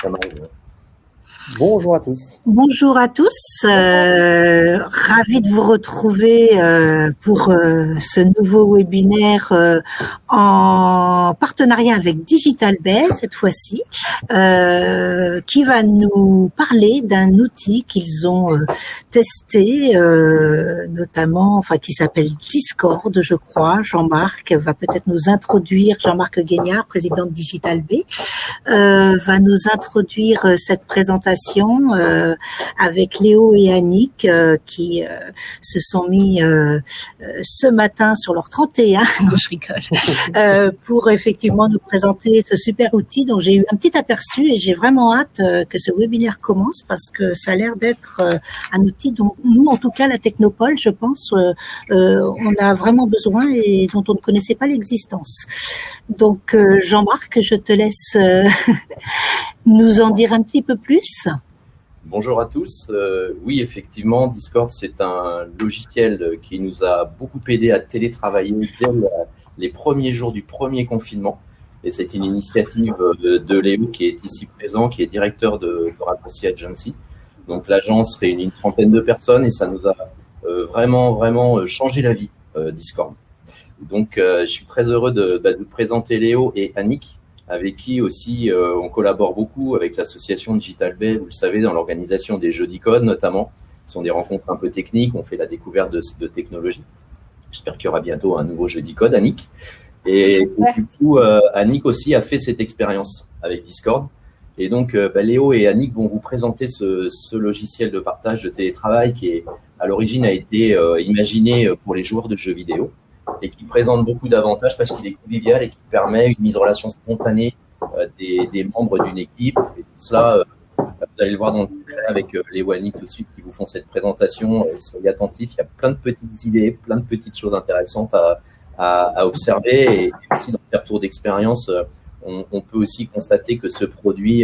Ça m'arrive. Bonjour à tous. Bonjour à tous, ravi de vous retrouver pour ce nouveau webinaire en partenariat avec Digital Bay cette fois-ci, qui va nous parler d'un outil qu'ils ont testé, notamment, enfin qui s'appelle Discord, je crois. Jean-Marc va peut-être nous introduire, Jean-Marc Guignard, président de Digital Bay, va nous introduire cette présentation avec Léo et Annick qui se sont mis ce matin sur leur 31, non je rigole, pour effectivement nous présenter ce super outil dont j'ai eu un petit aperçu et j'ai vraiment hâte que ce webinaire commence parce que ça a l'air d'être un outil dont nous, en tout cas la Technopole, je pense, on a vraiment besoin et dont on ne connaissait pas l'existence. Donc Jean-Marc, je te laisse nous en dire un petit peu plus. Bonjour à tous. Oui, effectivement, Discord, c'est un logiciel qui nous a beaucoup aidé à télétravailler dès les premiers jours du premier confinement. Et c'est une initiative de Léo qui est ici présent, qui est directeur de Raccourci Agency. Donc l'agence réunit une trentaine de personnes et ça nous a vraiment changé la vie, Discord. Donc je suis très heureux de vous présenter Léo et Annick, avec qui aussi on collabore beaucoup avec l'association Digital Bay, vous le savez, dans l'organisation des Jeudis Code notamment. Ce sont des rencontres un peu techniques, on fait la découverte de technologies. J'espère qu'il y aura bientôt un nouveau Jeudi Code, Annick. Et du coup, Annick aussi a fait cette expérience avec Discord. Et donc, Léo et Annick vont vous présenter ce logiciel de partage de télétravail qui, à l'origine, a été imaginé pour les joueurs de jeux vidéo et qui présente beaucoup d'avantages parce qu'il est convivial et qui permet une mise en relation spontanée des membres d'une équipe. Et tout cela, vous allez le voir dans le concret avec Léo et Annick tout de suite qui vous font cette présentation. Soyez attentifs, il y a plein de petites idées, plein de petites choses intéressantes à observer et aussi dans le retour d'expérience, on peut aussi constater que ce produit,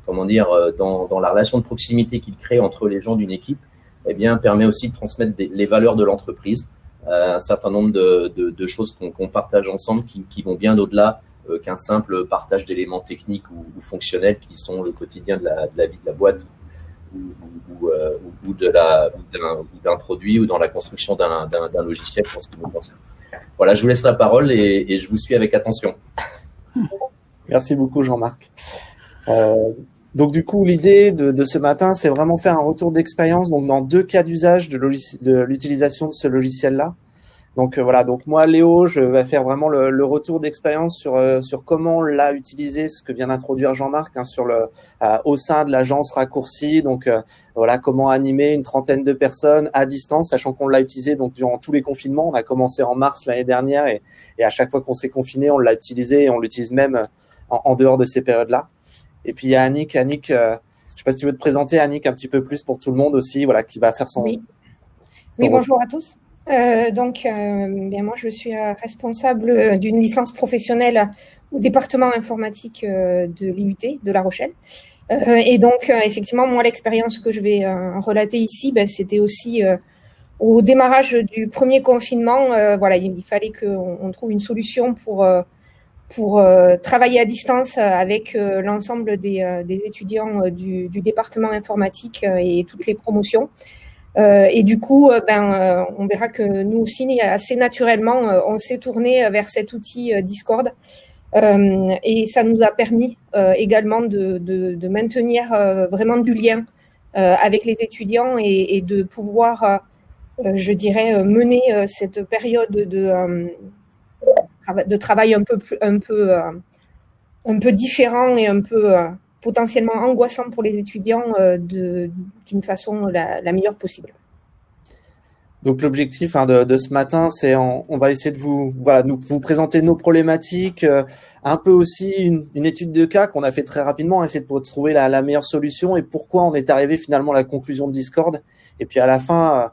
dans la relation de proximité qu'il crée entre les gens d'une équipe, eh bien, permet aussi de transmettre les valeurs de l'entreprise. Un certain nombre de choses qu'on partage ensemble qui vont bien au-delà qu'un simple partage d'éléments techniques ou fonctionnels qui sont le quotidien de la vie de la boîte ou d'un produit ou dans la construction d'un logiciel pour ce qui nous concerne. Voilà, je vous laisse la parole et je vous suis avec attention. Merci beaucoup Jean-Marc. Donc du coup, l'idée de ce matin, c'est vraiment faire un retour d'expérience donc dans deux cas d'usage de l'utilisation de ce logiciel-là. Donc voilà, donc moi Léo, je vais faire vraiment le retour d'expérience sur comment on l'a utilisé, ce que vient d'introduire Jean-Marc au sein de l'agence Raccourci. Donc voilà, comment animer une trentaine de personnes à distance, sachant qu'on l'a utilisé donc durant tous les confinements. On a commencé en mars l'année dernière et à chaque fois qu'on s'est confiné, on l'a utilisé et on l'utilise même en dehors de ces périodes-là. Et puis il y a Annick, je sais pas si tu veux te présenter Annick un petit peu plus pour tout le monde aussi, voilà, qui va faire son. Oui, bonjour à tous. Moi je suis responsable d'une licence professionnelle au département informatique de l'IUT de La Rochelle. Et donc effectivement moi l'expérience que je vais relater ici, c'était aussi au démarrage du premier confinement. Voilà, il fallait qu'on trouve une solution pour travailler à distance avec l'ensemble des étudiants du département informatique et toutes les promotions. Et du coup, on verra que nous aussi, assez naturellement, on s'est tourné vers cet outil Discord. Et ça nous a permis également de maintenir vraiment du lien avec les étudiants et de pouvoir, je dirais, mener cette période de travail un peu différent et un peu potentiellement angoissant pour les étudiants d'une façon la meilleure possible. Donc l'objectif de ce matin, c'est on va essayer de vous présenter nos problématiques, un peu aussi une étude de cas qu'on a fait très rapidement, essayer de trouver la meilleure solution et pourquoi on est arrivé finalement à la conclusion de Discord. Et puis à la fin,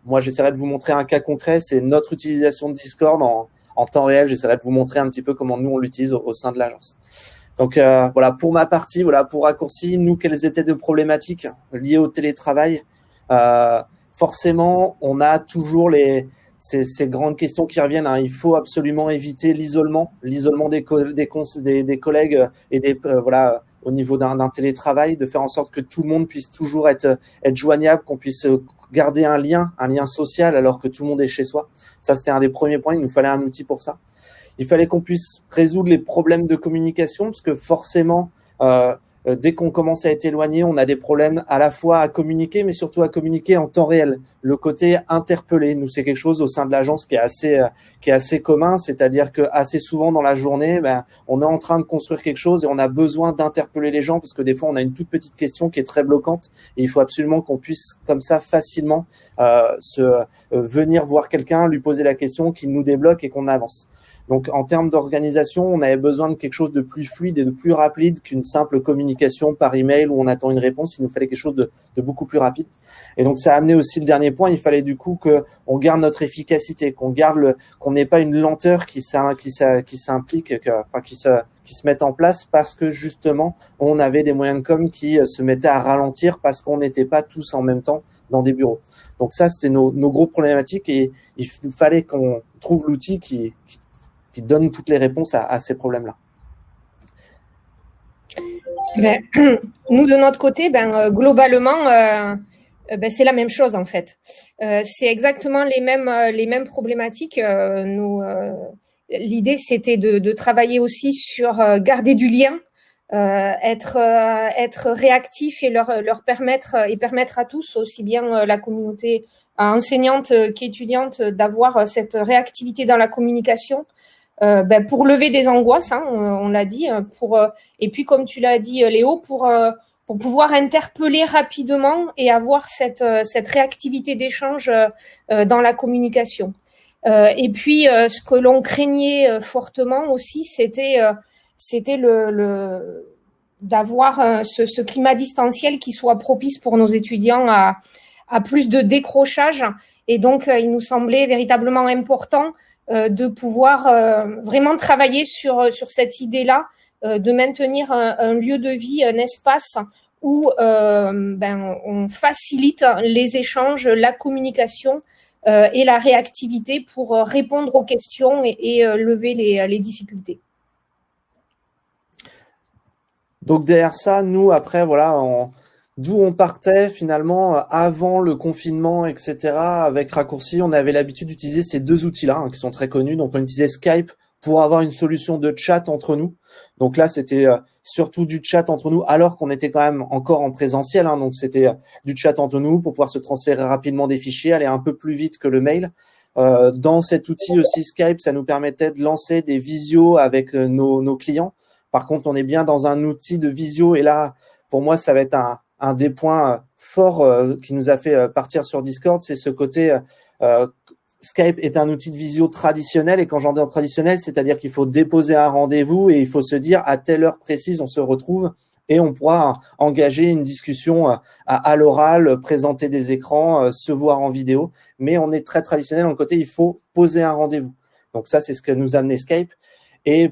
moi j'essaierai de vous montrer un cas concret, c'est notre utilisation de Discord en temps réel. J'essaierai de vous montrer un petit peu comment nous on l'utilise au sein de l'agence. Donc pour ma partie, pour Raccourci, nous quelles étaient nos problématiques liées au télétravail. Forcément, on a toujours ces grandes questions qui reviennent. Il faut absolument éviter l'isolement des collègues et au niveau d'un télétravail, de faire en sorte que tout le monde puisse toujours être joignable, qu'on puisse garder un lien social alors que tout le monde est chez soi. Ça, c'était un des premiers points. Il nous fallait un outil pour ça. Il fallait qu'on puisse résoudre les problèmes de communication parce que forcément, dès qu'on commence à être éloigné, on a des problèmes à la fois à communiquer, mais surtout à communiquer en temps réel. Le côté interpellé, nous, c'est quelque chose au sein de l'agence qui est assez commun, c'est-à-dire que assez souvent dans la journée, on est en train de construire quelque chose et on a besoin d'interpeller les gens parce que des fois, on a une toute petite question qui est très bloquante et il faut absolument qu'on puisse comme ça facilement venir voir quelqu'un, lui poser la question, qu'il nous débloque et qu'on avance. Donc, en termes d'organisation, on avait besoin de quelque chose de plus fluide et de plus rapide qu'une simple communication par email où on attend une réponse. Il nous fallait quelque chose de beaucoup plus rapide. Et donc, ça a amené aussi le dernier point. Il fallait du coup qu'on garde notre efficacité, qu'on n'ait pas une lenteur qui s'implique, qui se mette en place parce que justement, on avait des moyens de com qui se mettaient à ralentir parce qu'on n'était pas tous en même temps dans des bureaux. Donc ça, c'était nos gros problématiques et il nous fallait qu'on trouve l'outil qui donne toutes les réponses à ces problèmes-là. Nous, de notre côté, globalement, c'est la même chose en fait. C'est exactement les mêmes problématiques. L'idée, c'était de travailler aussi sur garder du lien, être réactif et leur permettre à tous, aussi bien la communauté enseignante qu'étudiante, d'avoir cette réactivité dans la communication. Pour lever des angoisses, hein, on l'a dit, et puis comme tu l'as dit Léo, pour pouvoir interpeller rapidement et avoir cette réactivité d'échange dans la communication. Et puis ce que l'on craignait fortement aussi, c'était d'avoir ce climat distanciel qui soit propice pour nos étudiants à plus de décrochage. Et donc il nous semblait véritablement important de pouvoir vraiment travailler sur cette idée-là, de maintenir un lieu de vie, un espace où on facilite les échanges, la communication et la réactivité pour répondre aux questions et lever les difficultés. Donc derrière ça, nous après d'où on partait finalement avant le confinement, etc. Avec Raccourci, on avait l'habitude d'utiliser ces deux outils-là qui sont très connus. Donc on utilisait Skype pour avoir une solution de chat entre nous. Donc là, c'était surtout du chat entre nous alors qu'on était quand même encore en présentiel. Donc c'était du chat entre nous pour pouvoir se transférer rapidement des fichiers, aller un peu plus vite que le mail. Dans cet outil aussi Skype, ça nous permettait de lancer des visios avec nos clients. Par contre, on est bien dans un outil de visio et là, pour moi, ça va être un des points forts qui nous a fait partir sur Discord, c'est ce côté Skype est un outil de visio traditionnel et quand j'en dis en traditionnel, c'est-à-dire qu'il faut déposer un rendez-vous et il faut se dire à telle heure précise on se retrouve et on pourra engager une discussion à l'oral, présenter des écrans, se voir en vidéo, mais on est très traditionnel dans le côté il faut poser un rendez-vous. Donc ça, c'est ce que nous a amené Skype et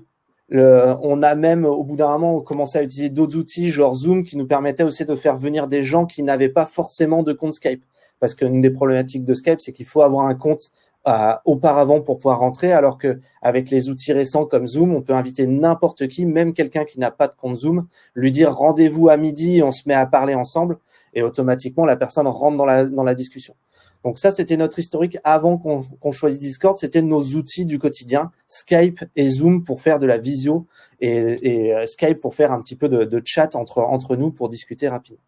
on a même, au bout d'un moment, commencé à utiliser d'autres outils, genre Zoom, qui nous permettaient aussi de faire venir des gens qui n'avaient pas forcément de compte Skype. Parce qu'une des problématiques de Skype, c'est qu'il faut avoir un compte auparavant pour pouvoir rentrer, alors que avec les outils récents comme Zoom, on peut inviter n'importe qui, même quelqu'un qui n'a pas de compte Zoom, lui dire rendez-vous à midi et on se met à parler ensemble, et automatiquement, la personne rentre dans la discussion. Donc ça, c'était notre historique avant qu'on choisisse Discord. C'était nos outils du quotidien, Skype et Zoom pour faire de la visio et Skype pour faire un petit peu de chat entre nous pour discuter rapidement.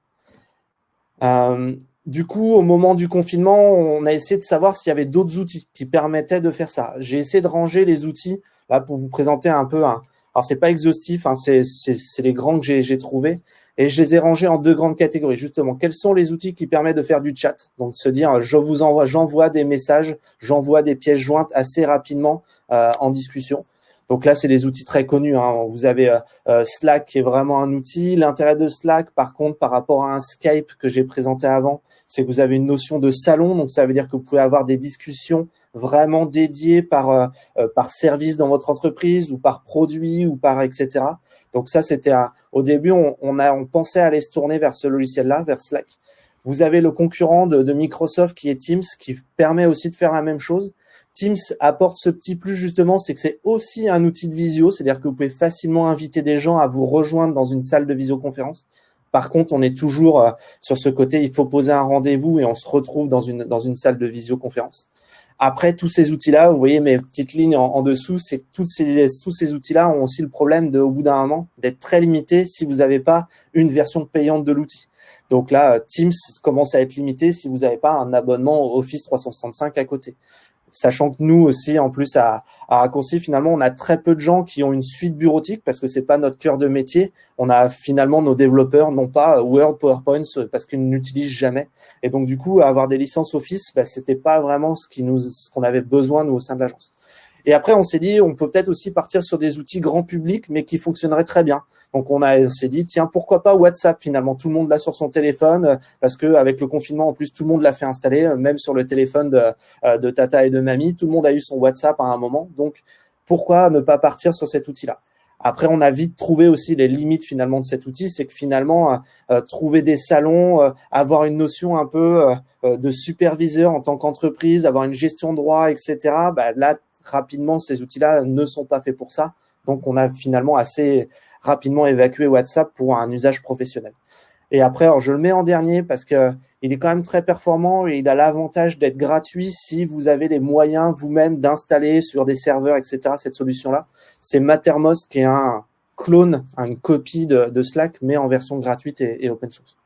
Du coup, au moment du confinement, on a essayé de savoir s'il y avait d'autres outils qui permettaient de faire ça. J'ai essayé de ranger les outils là pour vous présenter un peu. Alors c'est pas exhaustif, c'est les grands que j'ai trouvés. Et je les ai rangés en deux grandes catégories, justement. Quels sont les outils qui permettent de faire du chat? Donc, se dire, j'envoie des messages, j'envoie des pièces jointes assez rapidement en discussion. Donc là, c'est des outils très connus. Vous avez Slack qui est vraiment un outil. L'intérêt de Slack, par contre, par rapport à un Skype que j'ai présenté avant, c'est que vous avez une notion de salon. Donc, ça veut dire que vous pouvez avoir des discussions vraiment dédiées par service dans votre entreprise ou par produit ou par etc. Donc ça, c'était au début, on pensait aller se tourner vers ce logiciel-là, vers Slack. Vous avez le concurrent de Microsoft qui est Teams, qui permet aussi de faire la même chose. Teams apporte ce petit plus justement, c'est que c'est aussi un outil de visio, c'est-à-dire que vous pouvez facilement inviter des gens à vous rejoindre dans une salle de visioconférence. Par contre, on est toujours sur ce côté, il faut poser un rendez-vous et on se retrouve dans une salle de visioconférence. Après, tous ces outils-là, vous voyez mes petites lignes en dessous, c'est que tous ces outils-là ont aussi le problème au bout d'un moment, d'être très limités si vous n'avez pas une version payante de l'outil. Donc là, Teams commence à être limité si vous n'avez pas un abonnement Office 365 à côté. Sachant que nous aussi, en plus, à Raccourci, finalement, on a très peu de gens qui ont une suite bureautique parce que c'est pas notre cœur de métier. On a finalement nos développeurs n'ont pas Word, PowerPoint parce qu'ils n'utilisent jamais. Et donc, du coup, avoir des licences Office, c'était pas vraiment ce qu'on avait besoin, nous, au sein de l'agence. Et après, on s'est dit, on peut peut-être aussi partir sur des outils grand public, mais qui fonctionneraient très bien. Donc, on s'est dit, tiens, pourquoi pas WhatsApp finalement? Tout le monde l'a sur son téléphone, parce que avec le confinement, en plus, tout le monde l'a fait installer, même sur le téléphone de tata et de mamie, tout le monde a eu son WhatsApp à un moment. Donc, pourquoi ne pas partir sur cet outil-là? Après, on a vite trouvé aussi les limites finalement de cet outil, c'est que finalement, trouver des salons, avoir une notion un peu de superviseur en tant qu'entreprise, avoir une gestion de droit, etc. Là, rapidement, ces outils-là ne sont pas faits pour ça. Donc, on a finalement assez rapidement évacué WhatsApp pour un usage professionnel. Et après, alors, je le mets en dernier parce que il est quand même très performant et il a l'avantage d'être gratuit si vous avez les moyens vous-même d'installer sur des serveurs, etc. cette solution-là. C'est Mattermost qui est un clone, une copie de Slack, mais en version gratuite et open source.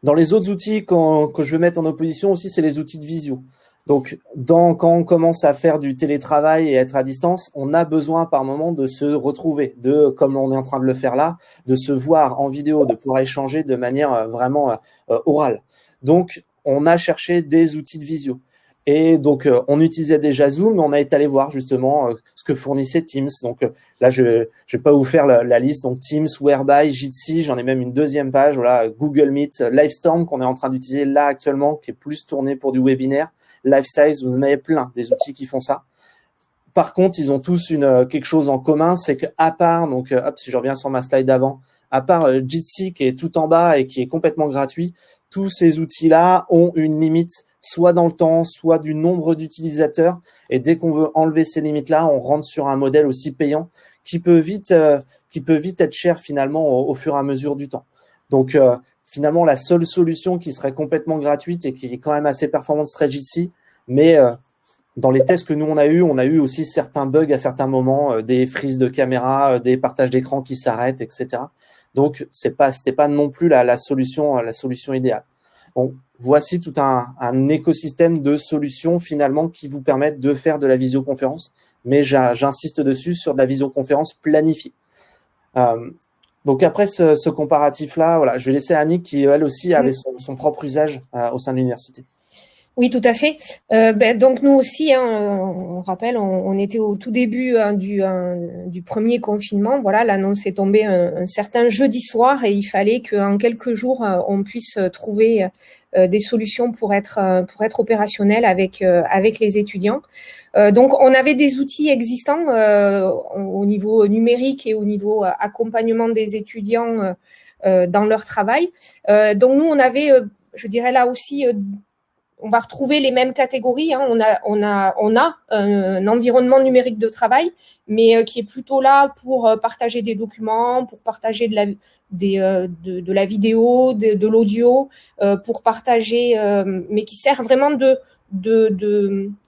Dans les autres outils que je vais mettre en opposition aussi, c'est les outils de visio. Donc, quand on commence à faire du télétravail et être à distance, on a besoin par moment de se retrouver, comme on est en train de le faire là, de se voir en vidéo, de pouvoir échanger de manière vraiment orale. Donc, on a cherché des outils de visio. Et donc, on utilisait déjà Zoom, mais on a été allé voir justement ce que fournissait Teams. Donc là, je vais pas vous faire la liste. Donc Teams, Whereby, Jitsi, j'en ai même une deuxième page. Voilà, Google Meet, Livestorm qu'on est en train d'utiliser là actuellement, qui est plus tourné pour du webinaire. Livesize, vous en avez plein des outils qui font ça. Par contre, ils ont tous quelque chose en commun, c'est que à part, donc si je reviens sur ma slide d'avant, à part Jitsi qui est tout en bas et qui est complètement gratuit, tous ces outils-là ont une limite, soit dans le temps, soit du nombre d'utilisateurs. Et dès qu'on veut enlever ces limites-là, on rentre sur un modèle aussi payant qui peut vite être cher finalement au fur et à mesure du temps. Donc finalement, la seule solution qui serait complètement gratuite et qui est quand même assez performante serait Jitsi, mais dans les tests que nous on a eu aussi certains bugs à certains moments, des frises de caméra, des partages d'écran qui s'arrêtent, etc. Donc c'était pas non plus la solution idéale. Donc voici tout un écosystème de solutions finalement qui vous permettent de faire de la visioconférence, mais j'insiste dessus sur de la visioconférence planifiée. Donc après ce comparatif-là, voilà, je vais laisser Annick qui elle aussi avait son propre usage au sein de l'université. Oui, tout à fait. Donc nous aussi, on rappelle, on était au tout début du premier confinement. Voilà, l'annonce est tombée un certain jeudi soir et il fallait qu'en quelques jours on puisse trouver des solutions pour être opérationnel avec les étudiants. Donc on avait des outils existants au niveau numérique et au niveau accompagnement des étudiants dans leur travail. Donc nous on avait, je dirais là aussi, on va retrouver les mêmes catégories. On a un environnement numérique de travail, mais qui est plutôt là pour partager des documents, pour partager de la vidéo, de l'audio, pour partager, mais qui sert vraiment de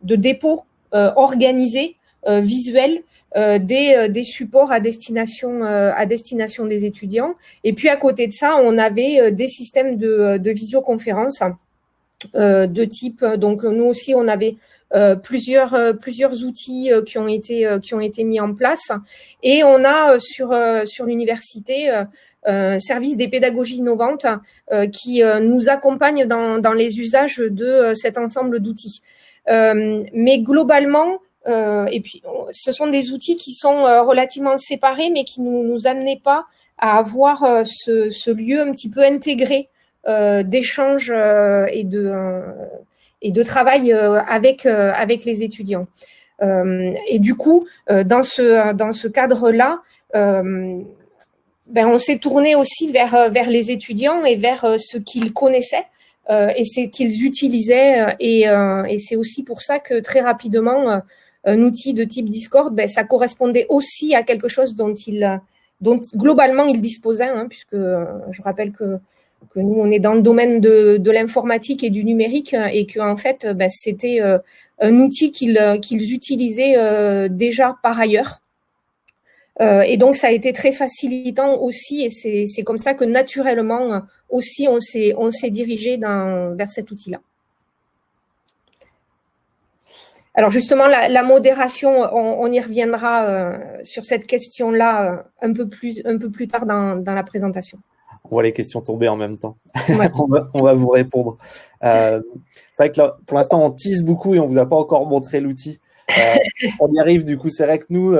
dépôt organisé, visuel, des supports à destination des étudiants. Et puis à côté de ça, on avait des systèmes de visioconférence. De type, donc nous aussi on avait plusieurs outils qui ont été mis en place, et on a sur l'université un service des pédagogies innovantes qui nous accompagne dans les usages de cet ensemble d'outils. Mais globalement, et puis ce sont des outils qui sont relativement séparés, mais qui nous amenaient pas à avoir ce lieu un petit peu intégré d'échange et de travail avec les étudiants. Et du coup, dans ce cadre-là, on s'est tourné aussi vers les étudiants et vers ce qu'ils connaissaient. et c'est qu'ils utilisaient. Et c'est aussi pour ça que très rapidement, un outil de type Discord, ça correspondait aussi à quelque chose dont globalement ils disposaient, puisque je rappelle que nous on est dans le domaine de l'informatique et du numérique, et que en fait c'était un outil qu'ils utilisaient déjà par ailleurs. Et donc ça a été très facilitant aussi, et c'est comme ça que naturellement aussi on s'est dirigé vers cet outil-là. Alors justement, la modération, on y reviendra sur cette question-là un peu plus tard dans la présentation. On voit les questions tomber en même temps. Ouais. on va vous répondre. C'est vrai que là, pour l'instant, on tease beaucoup et on vous a pas encore montré l'outil. On y arrive, du coup, c'est vrai que nous,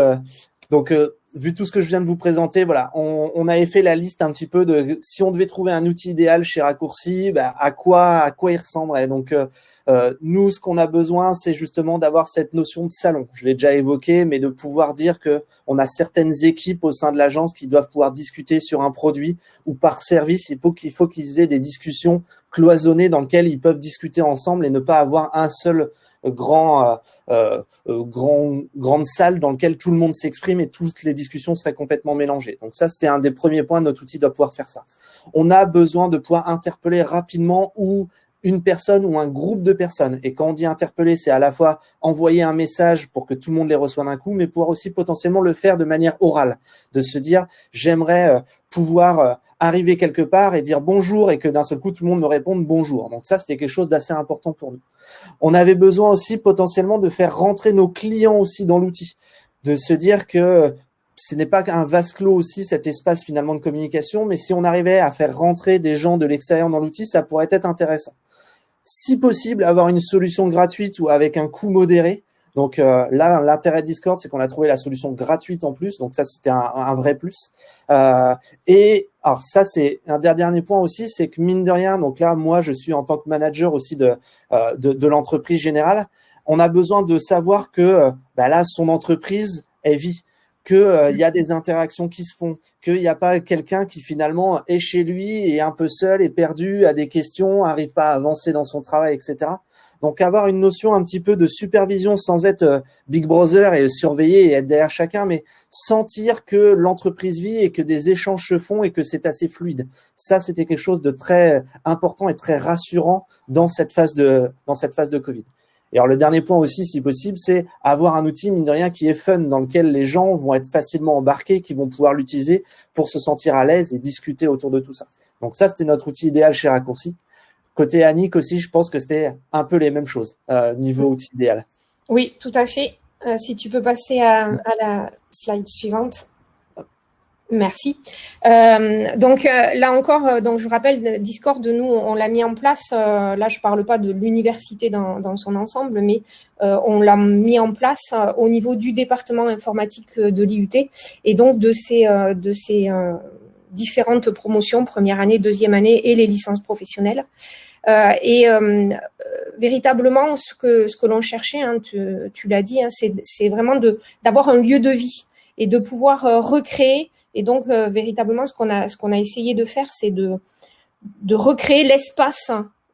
vu tout ce que je viens de vous présenter, voilà, on avait fait la liste un petit peu de si on devait trouver un outil idéal chez Raccourci, à quoi il ressemblerait. Donc nous, ce qu'on a besoin, c'est justement d'avoir cette notion de salon. Je l'ai déjà évoqué, mais de pouvoir dire que on a certaines équipes au sein de l'agence qui doivent pouvoir discuter sur un produit ou par service. Il faut qu'ils aient des discussions cloisonnées dans lesquelles ils peuvent discuter ensemble et ne pas avoir un seul grande salle dans laquelle tout le monde s'exprime et toutes les discussions seraient complètement mélangées. Donc ça, c'était un des premiers points. Notre outil doit pouvoir faire ça. On a besoin de pouvoir interpeller rapidement ou une personne ou un groupe de personnes. Et quand on dit interpeller, c'est à la fois envoyer un message pour que tout le monde les reçoive d'un coup, mais pouvoir aussi potentiellement le faire de manière orale, de se dire j'aimerais pouvoir arriver quelque part et dire bonjour et que d'un seul coup tout le monde me réponde bonjour. Donc ça, c'était quelque chose d'assez important pour nous. On avait besoin aussi potentiellement de faire rentrer nos clients aussi dans l'outil, de se dire que ce n'est pas qu'un vase clos aussi, cet espace finalement de communication, mais si on arrivait à faire rentrer des gens de l'extérieur dans l'outil, ça pourrait être intéressant. Si possible, avoir une solution gratuite ou avec un coût modéré. Donc là, l'intérêt de Discord, c'est qu'on a trouvé la solution gratuite en plus. Donc ça, c'était un vrai plus. Et alors ça, c'est un dernier point aussi, c'est que mine de rien, donc là, moi, je suis en tant que manager aussi de l'entreprise générale. On a besoin de savoir que là, son entreprise, elle vit. Qu'il y a des interactions qui se font, qu'il n'y a pas quelqu'un qui finalement est chez lui et un peu seul et perdu, a des questions, n'arrive pas à avancer dans son travail, etc. Donc avoir une notion un petit peu de supervision sans être Big Brother et surveiller et être derrière chacun, mais sentir que l'entreprise vit et que des échanges se font et que c'est assez fluide. Ça, c'était quelque chose de très important et très rassurant dans cette phase de Covid. Et alors, le dernier point aussi, si possible, c'est avoir un outil, mine de rien, qui est fun, dans lequel les gens vont être facilement embarqués, qui vont pouvoir l'utiliser pour se sentir à l'aise et discuter autour de tout ça. Donc ça, c'était notre outil idéal chez Raccourci. Côté Annick aussi, je pense que c'était un peu les mêmes choses, niveau outil idéal. Oui, tout à fait. Si tu peux passer à la slide suivante. Merci. Donc là encore, donc je rappelle, Discord, nous, on l'a mis en place. Là, je parle pas de l'université dans son ensemble, mais on l'a mis en place au niveau du département informatique de l'IUT et donc de ces différentes promotions, première année, deuxième année et les licences professionnelles. Véritablement, ce que l'on cherchait, tu l'as dit, c'est vraiment d'avoir un lieu de vie et de pouvoir recréer. Et donc, véritablement, ce qu'on a essayé de faire, c'est de recréer l'espace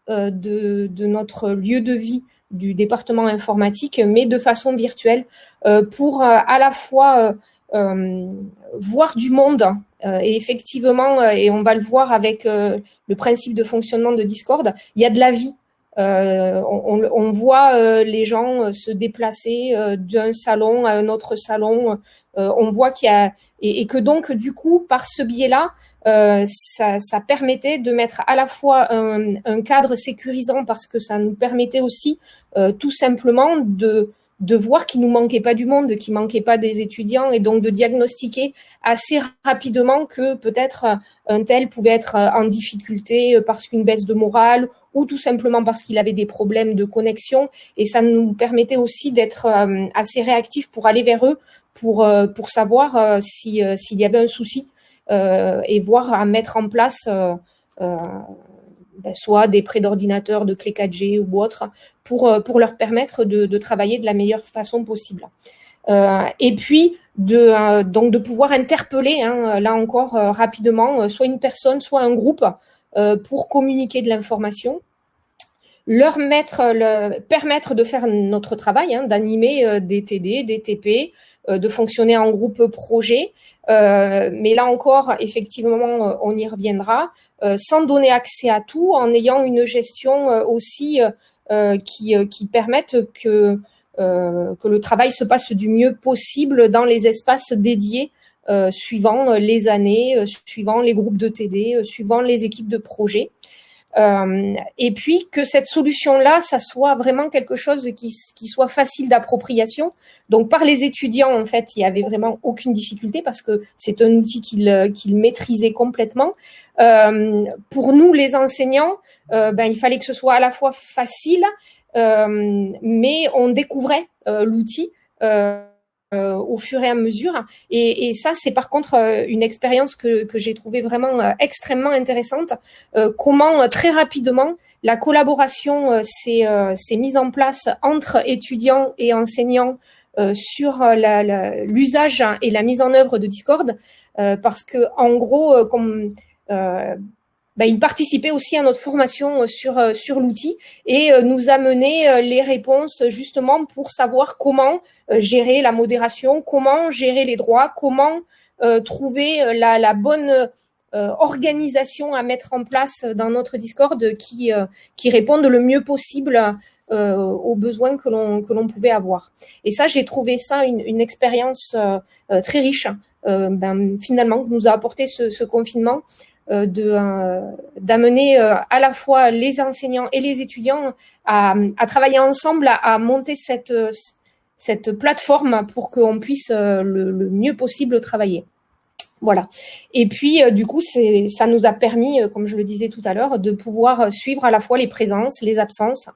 de notre lieu de vie du département informatique, mais de façon virtuelle, pour à la fois voir du monde. Et effectivement, et on va le voir avec le principe de fonctionnement de Discord, il y a de la vie. On voit les gens se déplacer d'un salon à un autre salon. On voit qu'il y a et que donc du coup par ce biais-là, ça permettait de mettre à la fois un cadre sécurisant parce que ça nous permettait aussi tout simplement de voir qu'il nous manquait pas du monde, qu'il manquait pas des étudiants et donc de diagnostiquer assez rapidement que peut-être un tel pouvait être en difficulté parce qu'une baisse de morale ou tout simplement parce qu'il avait des problèmes de connexion et ça nous permettait aussi d'être assez réactifs pour aller vers eux pour savoir s'il y avait un souci et voir à mettre en place soit des prêts d'ordinateur de clé 4G ou autre, pour leur permettre de travailler de la meilleure façon possible. Et puis, donc de pouvoir interpeller, là encore, rapidement, soit une personne, soit un groupe, pour communiquer de l'information. leur permettre de faire notre travail, d'animer des TD, des TP, de fonctionner en groupe projet. Mais là encore, effectivement, on y reviendra, sans donner accès à tout, en ayant une gestion aussi qui permette que le travail se passe du mieux possible dans les espaces dédiés, suivant les années, suivant les groupes de TD, suivant les équipes de projet. Et puis que cette solution-là, ça soit vraiment quelque chose qui soit facile d'appropriation. Donc par les étudiants, en fait, il y avait vraiment aucune difficulté parce que c'est un outil qu'ils maîtrisaient complètement. Pour nous, les enseignants, il fallait que ce soit à la fois facile, mais on découvrait l'outil au fur et à mesure. Et ça, c'est par contre une expérience que j'ai trouvée vraiment extrêmement intéressante. Comment très rapidement la collaboration s'est mise en place entre étudiants et enseignants sur l'usage et la mise en œuvre de Discord, parce que en gros, ils participaient aussi à notre formation sur l'outil et nous amenaient les réponses justement pour savoir comment gérer la modération, comment gérer les droits, comment trouver la bonne organisation à mettre en place dans notre Discord qui réponde le mieux possible aux besoins que l'on pouvait avoir. Et ça, j'ai trouvé ça une expérience très riche, finalement, que nous a apporté ce confinement. D'amener à la fois les enseignants et les étudiants à travailler ensemble, à monter cette plateforme pour qu'on puisse le mieux possible travailler. Voilà. Et puis, du coup, ça nous a permis, comme je le disais tout à l'heure, de pouvoir suivre à la fois les présences, les absences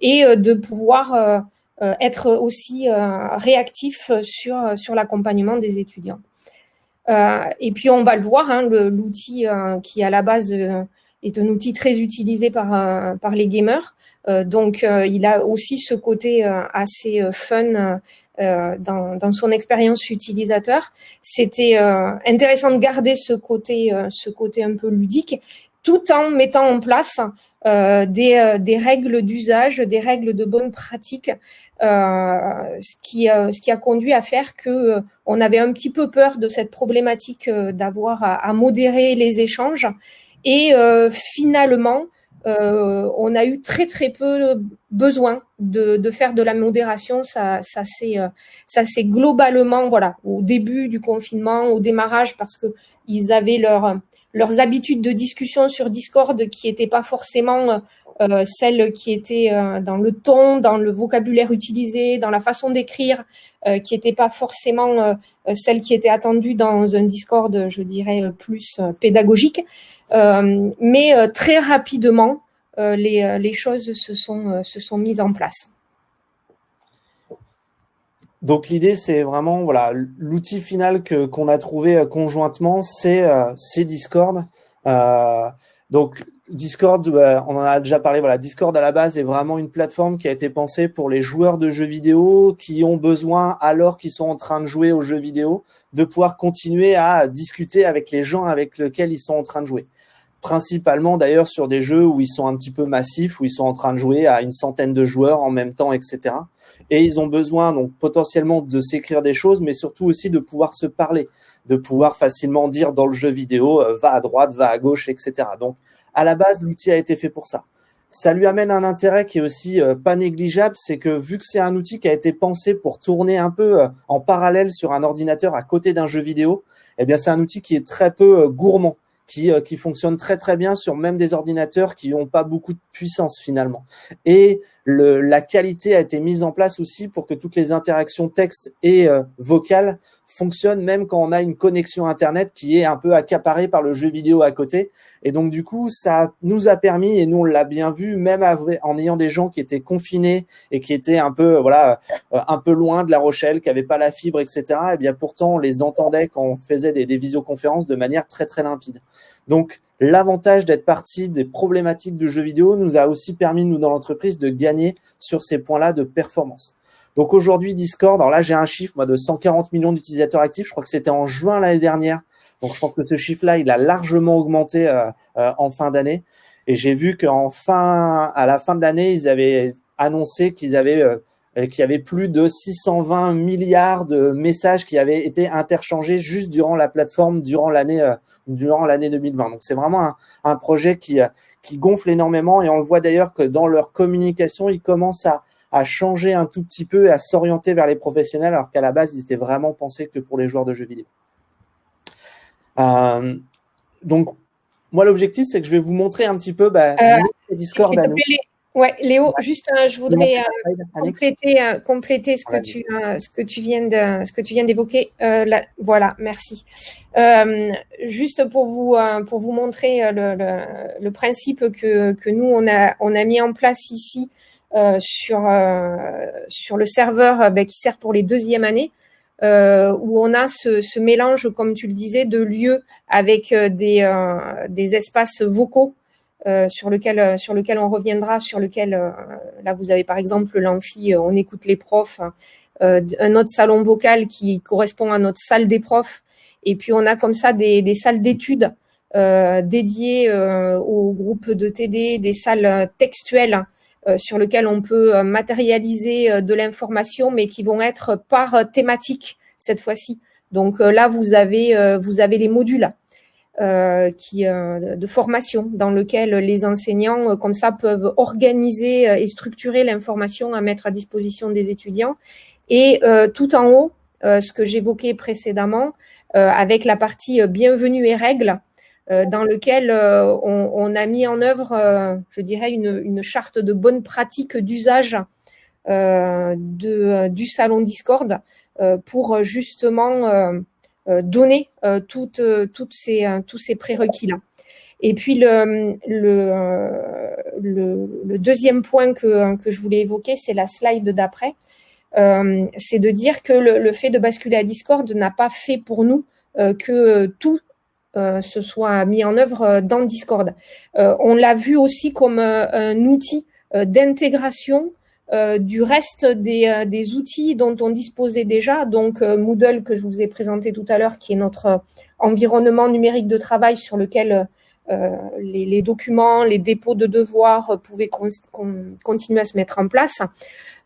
et de pouvoir être aussi réactif sur l'accompagnement des étudiants. Et puis on va le voir, l'outil qui à la base est un outil très utilisé par les gamers. Donc il a aussi ce côté assez fun dans son expérience utilisateur. C'était intéressant de garder ce côté un peu ludique, tout en mettant en place des règles d'usage, des règles de bonne pratique, ce qui a conduit à faire que on avait un petit peu peur de cette problématique d'avoir à modérer les échanges et finalement on a eu très très peu besoin de faire de la modération. Ça s'est globalement, voilà, au début du confinement, au démarrage, parce que ils avaient leurs habitudes de discussion sur Discord qui n'étaient pas forcément celles qui étaient dans le ton, dans le vocabulaire utilisé, dans la façon d'écrire, qui n'étaient pas forcément celles qui étaient attendues dans un Discord, je dirais, plus pédagogique. Mais très rapidement, les choses se sont mises en place. Donc l'idée, c'est vraiment, voilà, l'outil final qu'on a trouvé conjointement, c'est Discord. Donc Discord, on en a déjà parlé. Voilà, Discord à la base est vraiment une plateforme qui a été pensée pour les joueurs de jeux vidéo qui ont besoin, alors qu'ils sont en train de jouer aux jeux vidéo, de pouvoir continuer à discuter avec les gens avec lesquels ils sont en train de jouer. Principalement d'ailleurs sur des jeux où ils sont un petit peu massifs, où ils sont en train de jouer à une centaine de joueurs en même temps, etc. Et ils ont besoin donc potentiellement de s'écrire des choses, mais surtout aussi de pouvoir se parler, de pouvoir facilement dire dans le jeu vidéo va à droite, va à gauche, etc. Donc à la base, l'outil a été fait pour ça. Ça lui amène un intérêt qui est aussi pas négligeable, c'est que vu que c'est un outil qui a été pensé pour tourner un peu en parallèle sur un ordinateur à côté d'un jeu vidéo, eh bien c'est un outil qui est très peu gourmand, qui fonctionne très très bien sur même des ordinateurs qui n'ont pas beaucoup de puissance finalement. Et la qualité a été mise en place aussi pour que toutes les interactions texte et vocales fonctionnent même quand on a une connexion Internet qui est un peu accaparée par le jeu vidéo à côté. Et donc du coup, ça nous a permis, et nous on l'a bien vu, même en ayant des gens qui étaient confinés et qui étaient un peu un peu loin de La Rochelle, qui n'avaient pas la fibre, etc. Et bien pourtant, on les entendait quand on faisait des visioconférences de manière très très limpide. Donc l'avantage d'être parti des problématiques de jeux vidéo nous a aussi permis, nous dans l'entreprise, de gagner sur ces points-là de performance. Donc aujourd'hui, Discord, alors là j'ai un chiffre de 140 millions d'utilisateurs actifs, je crois que c'était en juin l'année dernière. Donc je pense que ce chiffre-là, il a largement augmenté en fin d'année. Et j'ai vu à la fin de l'année, ils avaient annoncé qu'il y avait plus de 620 milliards de messages qui avaient été interchangés juste durant la plateforme, durant l'année 2020. Donc, c'est vraiment un projet qui gonfle énormément, et on le voit d'ailleurs que dans leur communication, ils commencent à changer un tout petit peu et à s'orienter vers les professionnels, alors qu'à la base, ils étaient vraiment pensés que pour les joueurs de jeux vidéo. Donc, moi, l'objectif, c'est que je vais vous montrer un petit peu Discord à nous. Ouais, Léo, juste, je voudrais compléter ce que tu viens d'évoquer. Voilà, merci. Juste pour vous montrer le principe que nous on a mis en place ici sur le serveur qui sert pour les deuxièmes années, où on a ce mélange, comme tu le disais, de lieux avec des espaces vocaux. Sur lequel on reviendra, sur lequel là vous avez par exemple l'amphi, on écoute les profs, un autre salon vocal qui correspond à notre salle des profs, et puis on a comme ça des salles d'études dédiées au groupe de TD, des salles textuelles sur lesquelles on peut matérialiser de l'information, mais qui vont être par thématique cette fois-ci. Donc là vous avez les modules de formation dans lequel les enseignants comme ça peuvent organiser et structurer l'information à mettre à disposition des étudiants. Et tout en haut, ce que j'évoquais précédemment, avec la partie bienvenue et règles, dans lequel on a mis en œuvre, je dirais, une charte de bonne pratique d'usage du salon Discord pour justement donner tous ces prérequis-là. Et puis le deuxième point que je voulais évoquer, c'est la slide d'après. C'est de dire que le fait de basculer à Discord n'a pas fait pour nous que tout se soit mis en œuvre dans Discord. On l'a vu aussi comme un outil d'intégration du reste des outils dont on disposait déjà, donc Moodle que je vous ai présenté tout à l'heure, qui est notre environnement numérique de travail sur lequel les documents, les dépôts de devoirs pouvaient continuer à se mettre en place.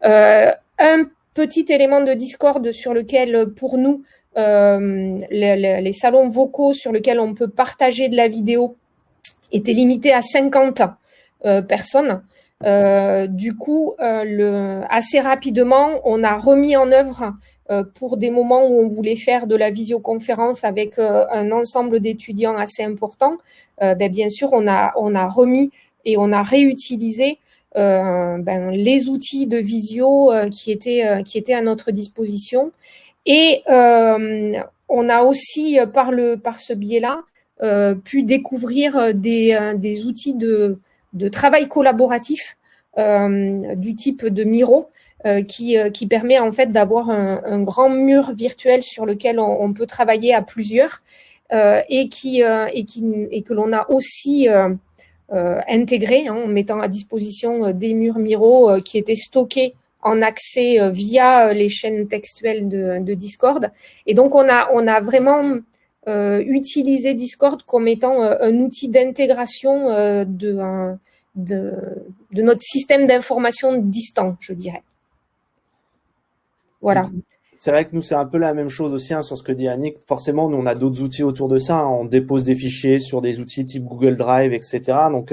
Un petit élément de Discord sur lequel, pour nous, les salons vocaux sur lesquels on peut partager de la vidéo étaient limités à 50 personnes. Du coup, assez rapidement, on a remis en œuvre pour des moments où on voulait faire de la visioconférence avec un ensemble d'étudiants assez important. Bien sûr, on a remis et on a réutilisé les outils de visio qui étaient à notre disposition. Et on a aussi, par ce biais-là, pu découvrir des outils de travail collaboratif du type de Miro qui permet en fait d'avoir un grand mur virtuel sur lequel on peut travailler à plusieurs et que l'on a aussi intégré en mettant à disposition des murs Miro qui étaient stockés en accès via les chaînes textuelles de Discord. Et donc on a vraiment utilisé Discord comme étant un outil d'intégration de notre système d'information distant, je dirais. Voilà. C'est vrai que nous, c'est un peu la même chose aussi sur ce que dit Annick. Forcément, nous, on a d'autres outils autour de ça. On dépose des fichiers sur des outils type Google Drive, etc. Donc,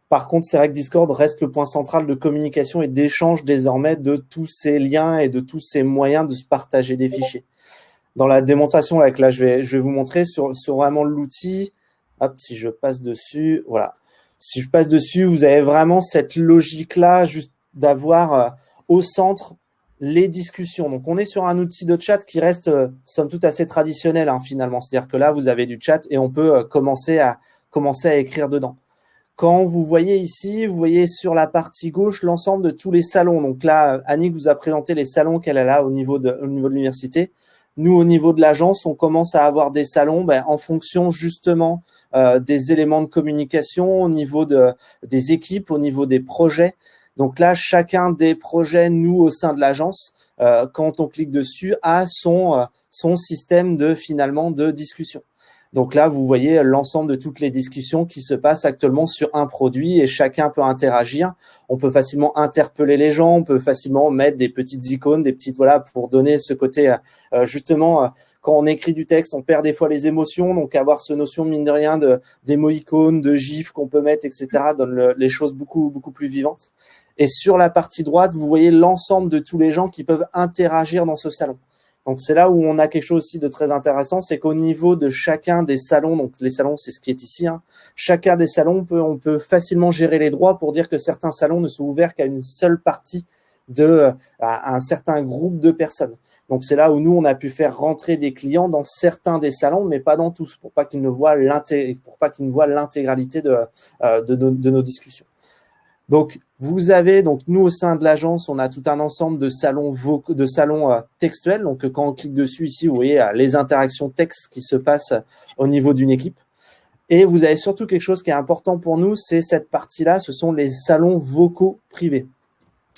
par contre, c'est vrai que Discord reste le point central de communication et d'échange désormais de tous ces liens et de tous ces moyens de se partager des fichiers. Dans la démonstration, là, je vais vous montrer sur vraiment l'outil. Hop, si je passe dessus, voilà. Si je passe dessus, vous avez vraiment cette logique-là, juste d'avoir au centre les discussions. Donc, on est sur un outil de chat qui reste, somme toute, assez traditionnel, finalement. C'est-à-dire que là, vous avez du chat et on peut commencer à écrire dedans. Quand vous voyez ici, vous voyez sur la partie gauche l'ensemble de tous les salons. Donc là, Annick vous a présenté les salons qu'elle a là au niveau de l'université. Nous, au niveau de l'agence, on commence à avoir des salons en fonction justement des éléments de communication, au niveau des équipes, au niveau des projets. Donc là, chacun des projets, nous, au sein de l'agence, quand on clique dessus, a son système de discussion. Donc là, vous voyez l'ensemble de toutes les discussions qui se passent actuellement sur un produit et chacun peut interagir. On peut facilement interpeller les gens, on peut facilement mettre des petites icônes, des petites voilà pour donner ce côté justement. Quand on écrit du texte, on perd des fois les émotions, donc avoir ce notion mine de rien d'émo-icônes, de gifs qu'on peut mettre, etc. donne les choses beaucoup plus vivantes. Et sur la partie droite, vous voyez l'ensemble de tous les gens qui peuvent interagir dans ce salon. Donc c'est là où on a quelque chose aussi de très intéressant, c'est qu'au niveau de chacun des salons, donc les salons c'est ce qui est ici, chacun des salons on peut facilement gérer les droits pour dire que certains salons ne sont ouverts qu'à une seule partie à un certain groupe de personnes. Donc c'est là où nous on a pu faire rentrer des clients dans certains des salons, mais pas dans tous, pour pas qu'ils ne voient l'intégralité de nos discussions. Donc vous avez nous au sein de l'agence, on a tout un ensemble de salons textuels. Donc quand on clique dessus ici, vous voyez les interactions texte qui se passent au niveau d'une équipe. Et vous avez surtout quelque chose qui est important pour nous, c'est cette partie-là, ce sont les salons vocaux privés.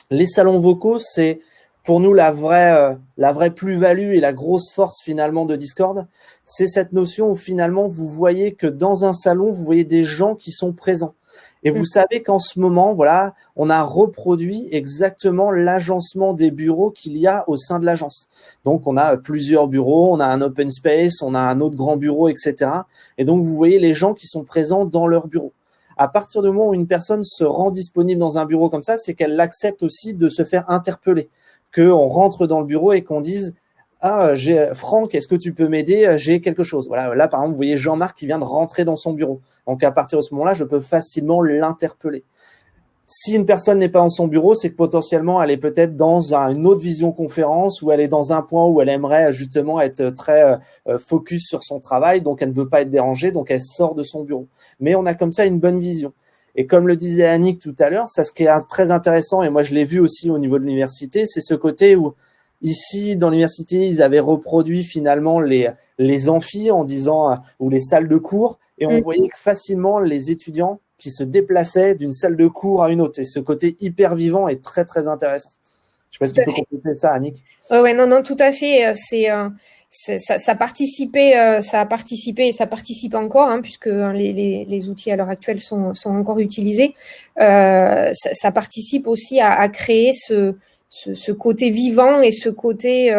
Les salons vocaux, c'est pour nous la vraie plus-value et la grosse force finalement de Discord. C'est cette notion où finalement vous voyez que dans un salon, vous voyez des gens qui sont présents. Et vous savez qu'en ce moment, voilà, on a reproduit exactement l'agencement des bureaux qu'il y a au sein de l'agence. Donc, on a plusieurs bureaux, on a un open space, on a un autre grand bureau, etc. Et donc, vous voyez les gens qui sont présents dans leur bureau. À partir du moment où une personne se rend disponible dans un bureau comme ça, c'est qu'elle accepte aussi de se faire interpeller. Qu'on rentre dans le bureau et qu'on dise « Ah, Franck, est-ce que tu peux m'aider? J'ai quelque chose. » Voilà, là, par exemple, vous voyez Jean-Marc qui vient de rentrer dans son bureau. Donc, à partir de ce moment-là, je peux facilement l'interpeller. Si une personne n'est pas dans son bureau, c'est que potentiellement, elle est peut-être dans une autre visioconférence ou elle est dans un point où elle aimerait justement être très focus sur son travail. Donc, elle ne veut pas être dérangée. Donc, elle sort de son bureau. Mais on a comme ça une bonne vision. Et comme le disait Annick tout à l'heure, ça, ce qui est très intéressant, et moi, je l'ai vu aussi au niveau de l'université, c'est ce côté où ici, dans l'université, ils avaient reproduit finalement les amphis en disant ou les salles de cours, et on voyait que facilement les étudiants qui se déplaçaient d'une salle de cours à une autre. Et ce côté hyper vivant est très très intéressant. Je ne sais pas si tu peux compléter ça, Annick. Ouais, non, tout à fait. Ça participait, ça a participé et ça participe encore, puisque les outils à l'heure actuelle sont encore utilisés. Ça participe aussi à créer ce côté vivant et ce côté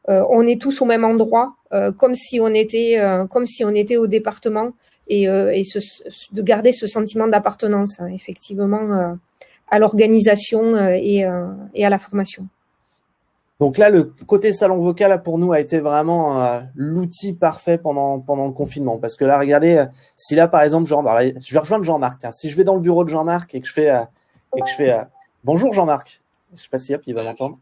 on est tous au même endroit, comme si on était au département et de garder ce sentiment d'appartenance effectivement à l'organisation et à la formation. Donc là, le côté salon vocal pour nous a été vraiment l'outil parfait pendant le confinement, parce que là, regardez, si là par exemple, je vais rejoindre Jean-Marc. Tiens, si je vais dans le bureau de Jean-Marc et que je fais bonjour Jean-Marc. Je sais pas si il va m'entendre.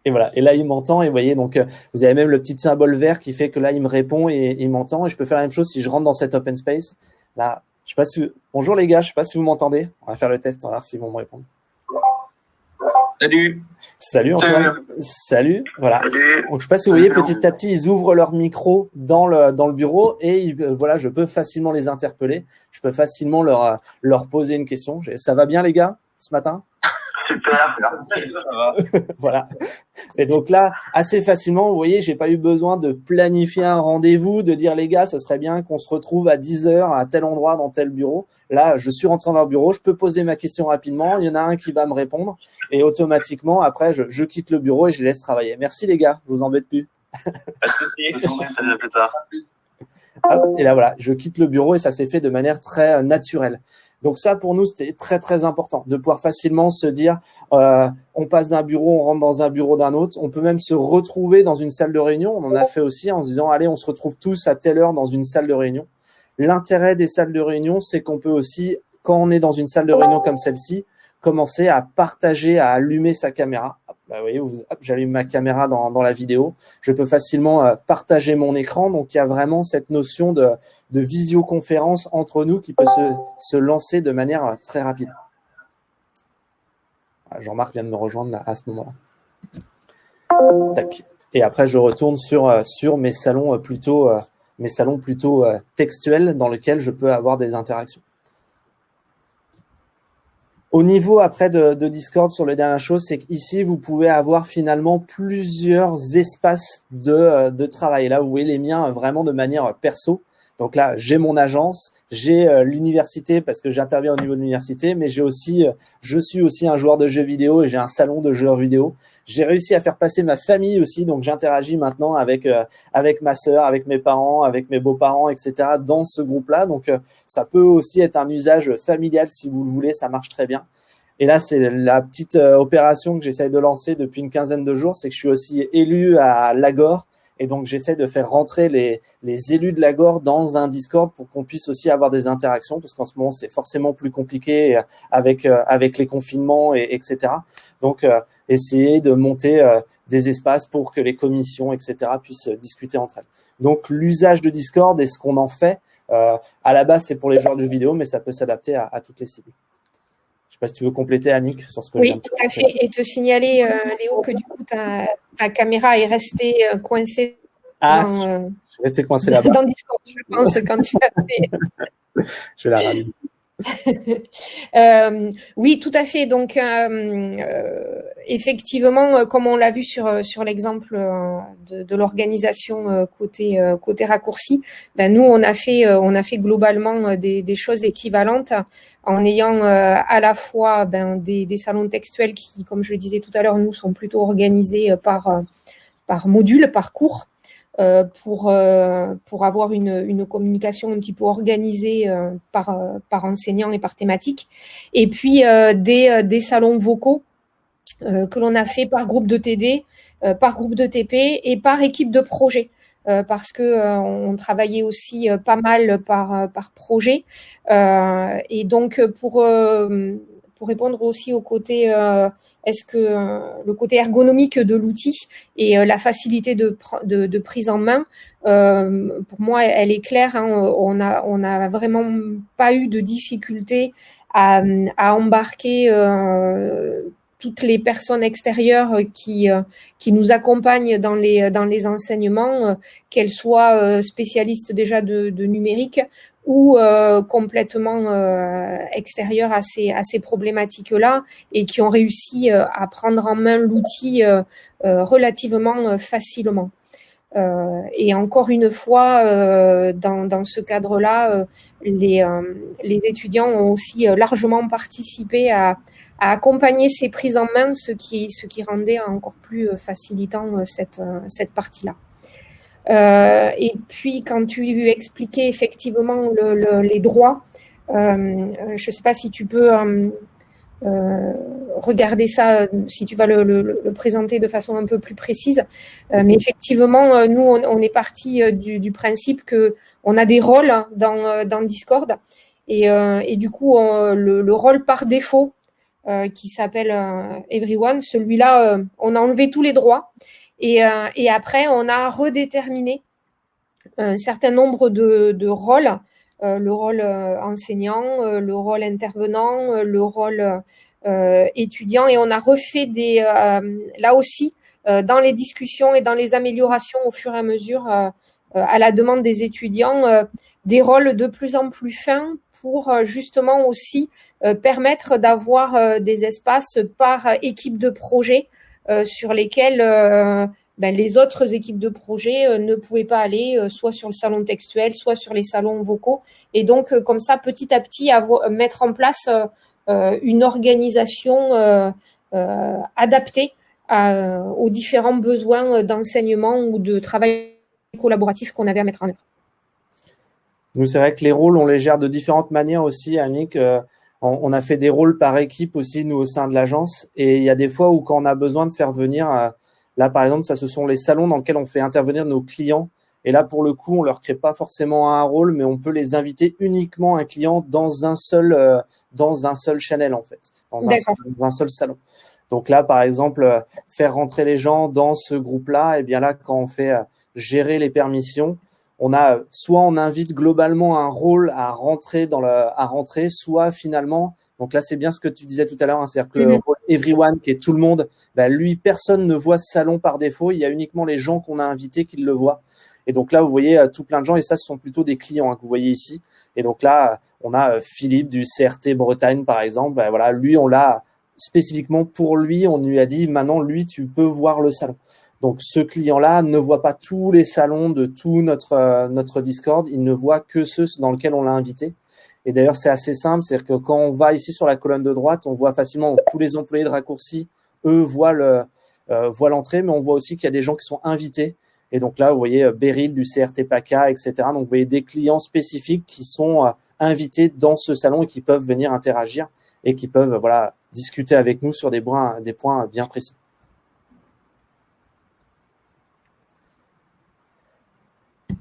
Et voilà. Et là, il m'entend. Et vous voyez, donc, vous avez même le petit symbole vert qui fait que là, il me répond et il m'entend. Et je peux faire la même chose si je rentre dans cet open space. Là, je sais pas si, bonjour les gars, je sais pas si vous m'entendez. On va faire le test, on va voir s'ils vont me répondre. Salut. Salut Antoine. Salut. Voilà. Salut. Donc, je sais pas si vous voyez, petit à petit, ils ouvrent leur micro dans le bureau et voilà, je peux facilement les interpeller. Je peux facilement leur poser une question. Ça va bien les gars, ce matin? Super, ça va. Voilà. Et donc là, assez facilement, vous voyez, j'ai pas eu besoin de planifier un rendez-vous, de dire les gars, ce serait bien qu'on se retrouve à 10h à tel endroit dans tel bureau. Là, je suis rentré dans leur bureau, je peux poser ma question rapidement, il y en a un qui va me répondre et automatiquement, après, je quitte le bureau et je les laisse travailler. Merci les gars, je vous embête plus. Pas de souci. Salut, à plus tard. Et là, voilà, je quitte le bureau et ça s'est fait de manière très naturelle. Donc ça, pour nous, c'était très, très important de pouvoir facilement se dire, on passe d'un bureau, on rentre dans un bureau d'un autre. On peut même se retrouver dans une salle de réunion. On en a fait aussi en se disant, allez, on se retrouve tous à telle heure dans une salle de réunion. L'intérêt des salles de réunion, c'est qu'on peut aussi, quand on est dans une salle de réunion comme celle-ci, commencer à partager, à allumer sa caméra. Bah, vous voyez, j'allume ma caméra dans la vidéo. Je peux facilement partager mon écran. Donc, il y a vraiment cette notion de visioconférence entre nous qui peut se lancer de manière très rapide. Jean-Marc vient de me rejoindre là, à ce moment-là. Tac. Et après, je retourne sur mes salons plutôt textuels dans lesquels je peux avoir des interactions. Au niveau après de Discord, sur les dernières choses, c'est qu'ici, vous pouvez avoir finalement plusieurs espaces de travail. Là, vous voyez les miens vraiment de manière perso. Donc là, j'ai mon agence, j'ai l'université parce que j'interviens au niveau de l'université, mais je suis aussi un joueur de jeux vidéo et j'ai un salon de jeux vidéo. J'ai réussi à faire passer ma famille aussi, donc j'interagis maintenant avec ma sœur, avec mes parents, avec mes beaux-parents, etc. dans ce groupe-là. Donc ça peut aussi être un usage familial si vous le voulez, ça marche très bien. Et là, c'est la petite opération que j'essaie de lancer depuis une quinzaine de jours, c'est que je suis aussi élu à l'Agor. Et donc, j'essaie de faire rentrer les élus de l'Agor dans un Discord pour qu'on puisse aussi avoir des interactions, parce qu'en ce moment, c'est forcément plus compliqué avec les confinements, etc. Donc, essayer de monter des espaces pour que les commissions, etc. puissent discuter entre elles. Donc, l'usage de Discord et ce qu'on en fait, à la base, c'est pour les joueurs de jeux vidéo, mais ça peut s'adapter à toutes les cibles. Je ne sais pas si tu veux compléter, Annick, sur ce que je viens de dire. Oui, tout à fait. Et te signaler, Léo, que du coup, ta caméra est restée coincée je suis resté coincé là-bas. Dans Discord, je pense, quand tu l'as fait. Je vais la rallumer. Oui, tout à fait. Donc, effectivement, comme on l'a vu sur l'exemple de l'organisation côté raccourci, ben nous on a fait globalement des choses équivalentes en ayant à la fois des salons textuels qui, comme je le disais tout à l'heure, nous sont plutôt organisés par module, par cours. Pour avoir une communication un petit peu organisée par enseignant et par thématique, et puis des salons vocaux que l'on a fait par groupe de TD, par groupe de TP et par équipe de projet, parce que on travaillait aussi pas mal par projet, et donc pour répondre aussi au côté est-ce que le côté ergonomique de l'outil et la facilité de prise en main, pour moi, elle est claire. Hein, on a vraiment pas eu de difficulté à embarquer toutes les personnes extérieures qui nous accompagnent dans les enseignements, qu'elles soient spécialistes déjà de numérique ou complètement extérieurs à ces problématiques-là, et qui ont réussi à prendre en main l'outil relativement facilement. Et encore une fois, dans ce cadre-là, les étudiants ont aussi largement participé à accompagner ces prises en main, ce qui rendait encore plus facilitant cette partie-là. Et puis, quand tu expliquais effectivement les droits, je ne sais pas si tu peux regarder ça, si tu vas le présenter de façon un peu plus précise. Mais effectivement, nous, on est parti du principe que on a des rôles dans Discord, et du coup, le rôle par défaut qui s'appelle Everyone, celui-là, on a enlevé tous les droits. Et après, on a redéterminé un certain nombre de rôles, le rôle enseignant, le rôle intervenant, le rôle étudiant, et on a refait là aussi, dans les discussions et dans les améliorations au fur et à mesure, à la demande des étudiants, des rôles de plus en plus fins pour justement aussi permettre d'avoir des espaces par équipe de projet, sur lesquels les autres équipes de projet ne pouvaient pas aller, soit sur le salon textuel, soit sur les salons vocaux. Et donc, comme ça, petit à petit, mettre en place une organisation adaptée aux différents besoins d'enseignement ou de travail collaboratif qu'on avait à mettre en œuvre. Nous, c'est vrai que les rôles, on les gère de différentes manières aussi, Annick. On a fait des rôles par équipe aussi, nous, au sein de l'agence. Et il y a des fois où, quand on a besoin de faire venir, là, par exemple, ce sont les salons dans lesquels on fait intervenir nos clients. Et là, pour le coup, on leur crée pas forcément un rôle, mais on peut les inviter uniquement un client dans un seul channel, en fait, dans un seul salon. Donc là, par exemple, faire rentrer les gens dans ce groupe-là, et bien là, quand on fait gérer les permissions, soit on invite globalement un rôle à rentrer soit finalement, donc là c'est bien ce que tu disais tout à l'heure, hein, c'est-à-dire que le rôle Everyone, qui est tout le monde, lui, personne ne voit ce salon par défaut, il y a uniquement les gens qu'on a invités qui le voient. Et donc là, vous voyez tout plein de gens, et ça, ce sont plutôt des clients, hein, que vous voyez ici. Et donc là, on a Philippe du CRT Bretagne, par exemple. Voilà, lui, on l'a spécifiquement pour lui, on lui a dit, maintenant, lui, tu peux voir le salon. Donc, ce client-là ne voit pas tous les salons de tout notre Discord. Il ne voit que ceux dans lesquels on l'a invité. Et d'ailleurs, c'est assez simple. C'est-à-dire que quand on va ici sur la colonne de droite, on voit facilement tous les employés de Raccourci, eux, voient l'entrée, mais on voit aussi qu'il y a des gens qui sont invités. Et donc là, vous voyez Beryl du CRT PACA, etc. Donc, vous voyez des clients spécifiques qui sont invités dans ce salon et qui peuvent venir interagir et qui peuvent discuter avec nous sur des points bien précis.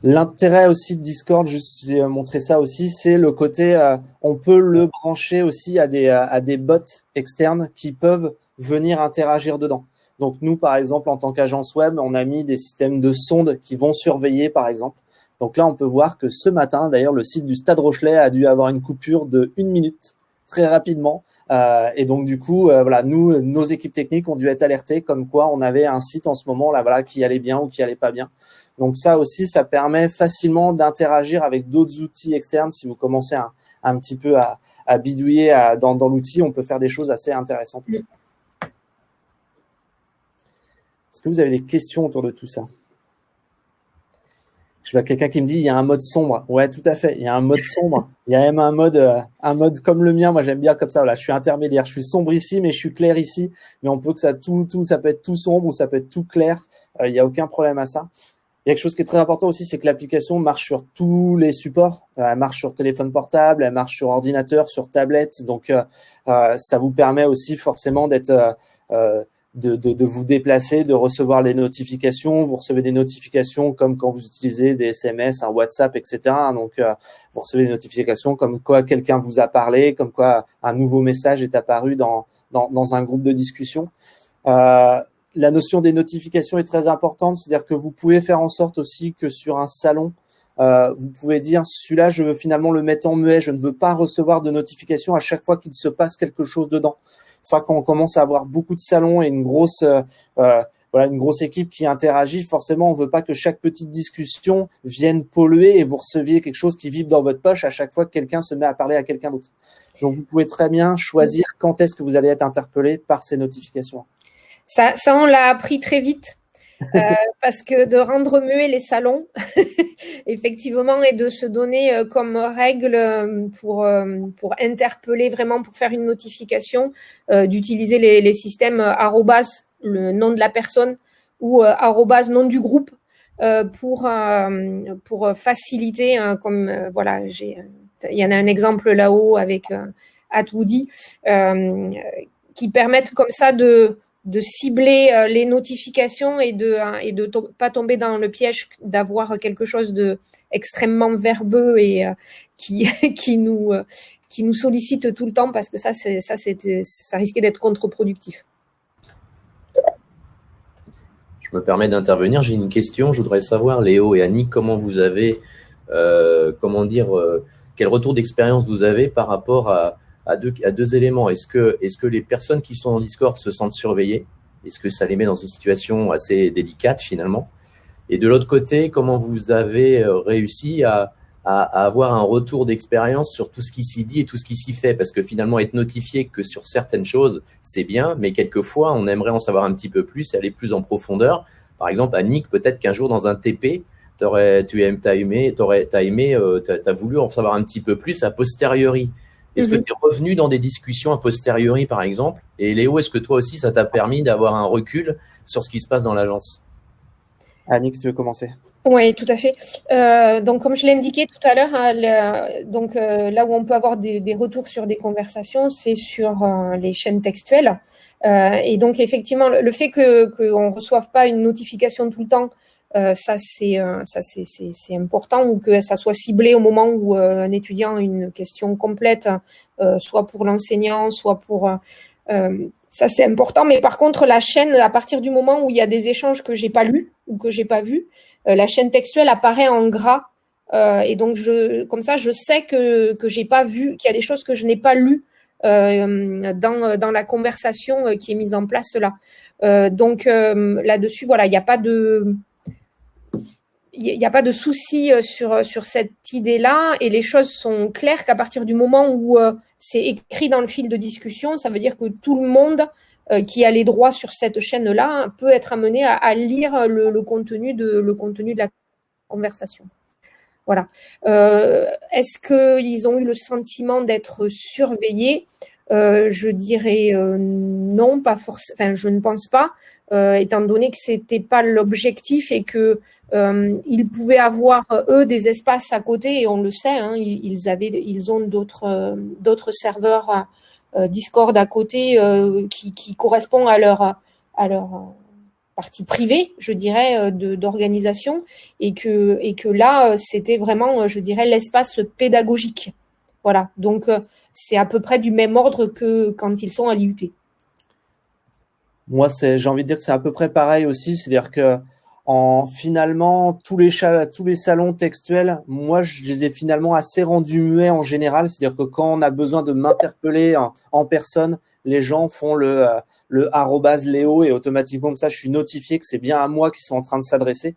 L'intérêt aussi de Discord, juste montrer ça aussi, c'est le côté, on peut le brancher aussi à des bots externes qui peuvent venir interagir dedans. Donc nous, par exemple, en tant qu'agence web, on a mis des systèmes de sondes qui vont surveiller, par exemple. Donc là, on peut voir que ce matin, d'ailleurs, le site du Stade Rochelet a dû avoir une coupure de 1 minute très rapidement. Et donc du coup, nous, nos équipes techniques ont dû être alertées comme quoi on avait un site en ce moment là, qui allait bien ou qui allait pas bien. Donc ça aussi, ça permet facilement d'interagir avec d'autres outils externes. Si vous commencez un petit peu à bidouiller dans l'outil, on peut faire des choses assez intéressantes. Est-ce que vous avez des questions autour de tout ça? Je vois quelqu'un qui me dit il y a un mode sombre. Ouais, tout à fait. Il y a un mode sombre. Il y a même un mode comme le mien. Moi, j'aime bien comme ça. Voilà, je suis intermédiaire. Je suis sombre ici, mais je suis clair ici. Mais on peut que ça peut être tout sombre ou ça peut être tout clair. Il n'y a aucun problème à ça. Il y a quelque chose qui est très important aussi, c'est que l'application marche sur tous les supports. Elle marche sur téléphone portable, elle marche sur ordinateur, sur tablette. Donc, ça vous permet aussi forcément d'être de vous déplacer, de recevoir les notifications. Vous recevez des notifications comme quand vous utilisez des SMS, un WhatsApp, etc. Donc, vous recevez des notifications comme quoi quelqu'un vous a parlé, comme quoi un nouveau message est apparu dans un groupe de discussion. La notion des notifications est très importante, c'est-à-dire que vous pouvez faire en sorte aussi que sur un salon, vous pouvez dire celui-là, je veux finalement le mettre en muet, je ne veux pas recevoir de notifications à chaque fois qu'il se passe quelque chose dedans. C'est vrai qu'on commence à avoir beaucoup de salons et une grosse équipe qui interagit. Forcément, on veut pas que chaque petite discussion vienne polluer et vous receviez quelque chose qui vibre dans votre poche à chaque fois que quelqu'un se met à parler à quelqu'un d'autre. Donc, vous pouvez très bien choisir quand est-ce que vous allez être interpellé par ces notifications. Ça, on l'a appris très vite. Parce que de rendre muets les salons, effectivement, et de se donner comme règle pour interpeller vraiment, pour faire une notification, d'utiliser les systèmes arrobas, le nom de la personne, ou arrobas, nom du groupe, pour faciliter, il y en a un exemple là-haut avec @woody, qui permettent comme ça de cibler les notifications et de pas tomber dans le piège d'avoir quelque chose de extrêmement verbeux et qui nous sollicite tout le temps, parce que ça risquait d'être contre-productif. Je me permets d'intervenir. J'ai une question. Je voudrais savoir, Léo et Annick, comment vous avez, quel retour d'expérience vous avez par rapport à deux éléments. Est-ce que les personnes qui sont en Discord se sentent surveillées? Est-ce que ça les met dans une situation assez délicate finalement? Et de l'autre côté, comment vous avez réussi à avoir un retour d'expérience sur tout ce qui s'y dit et tout ce qui s'y fait? Parce que finalement, être notifié que sur certaines choses, c'est bien, mais quelquevois, on aimerait en savoir un petit peu plus et aller plus en profondeur. Par exemple, Annick, peut-être qu'un jour dans un TP, t'as voulu en savoir un petit peu plus a posteriori. Est-ce que tu es revenu dans des discussions a posteriori, par exemple? Et Léo, est-ce que toi aussi, ça t'a permis d'avoir un recul sur ce qui se passe dans l'agence? Annick, tu veux commencer? Oui, tout à fait. Donc, comme je l'ai indiqué tout à l'heure, là où on peut avoir des retours sur des conversations, c'est sur les chaînes textuelles. Et donc, effectivement, le fait qu'on ne reçoive pas une notification tout le temps, ça c'est important, ou que ça soit ciblé au moment où un étudiant a une question complète, soit pour l'enseignant, soit pour ça c'est important. Mais par contre, la chaîne, à partir du moment où il y a des échanges que j'ai pas lus ou que j'ai pas vus, la chaîne textuelle apparaît en gras, et donc comme ça je sais que j'ai pas vu, qu'il y a des choses que je n'ai pas lues dans la conversation qui est mise en place là. Donc là-dessus, voilà, il n'y a pas de souci sur cette idée-là, et les choses sont claires qu'à partir du moment où c'est écrit dans le fil de discussion, ça veut dire que tout le monde qui a les droits sur cette chaîne-là peut être amené à lire le contenu de la conversation. Voilà. Est-ce qu'ils ont eu le sentiment d'être surveillés? Je dirais non, pas forcément. Enfin, je ne pense pas, étant donné que c'était pas l'objectif et que ils pouvaient avoir eux des espaces à côté, et on le sait, hein, ils ont d'autres serveurs Discord à côté qui correspondent à leur partie privée, je dirais, d'organisation, et que là, c'était vraiment, je dirais, l'espace pédagogique. Voilà. Donc, c'est à peu près du même ordre que quand ils sont à l'IUT. Moi, j'ai envie de dire que c'est à peu près pareil aussi. C'est-à-dire que finalement, tous les salons textuels, moi, je les ai finalement assez rendus muets en général. C'est-à-dire que quand on a besoin de m'interpeller en personne, les gens font le @Léo et automatiquement comme ça, je suis notifié que c'est bien à moi qu'ils sont en train de s'adresser.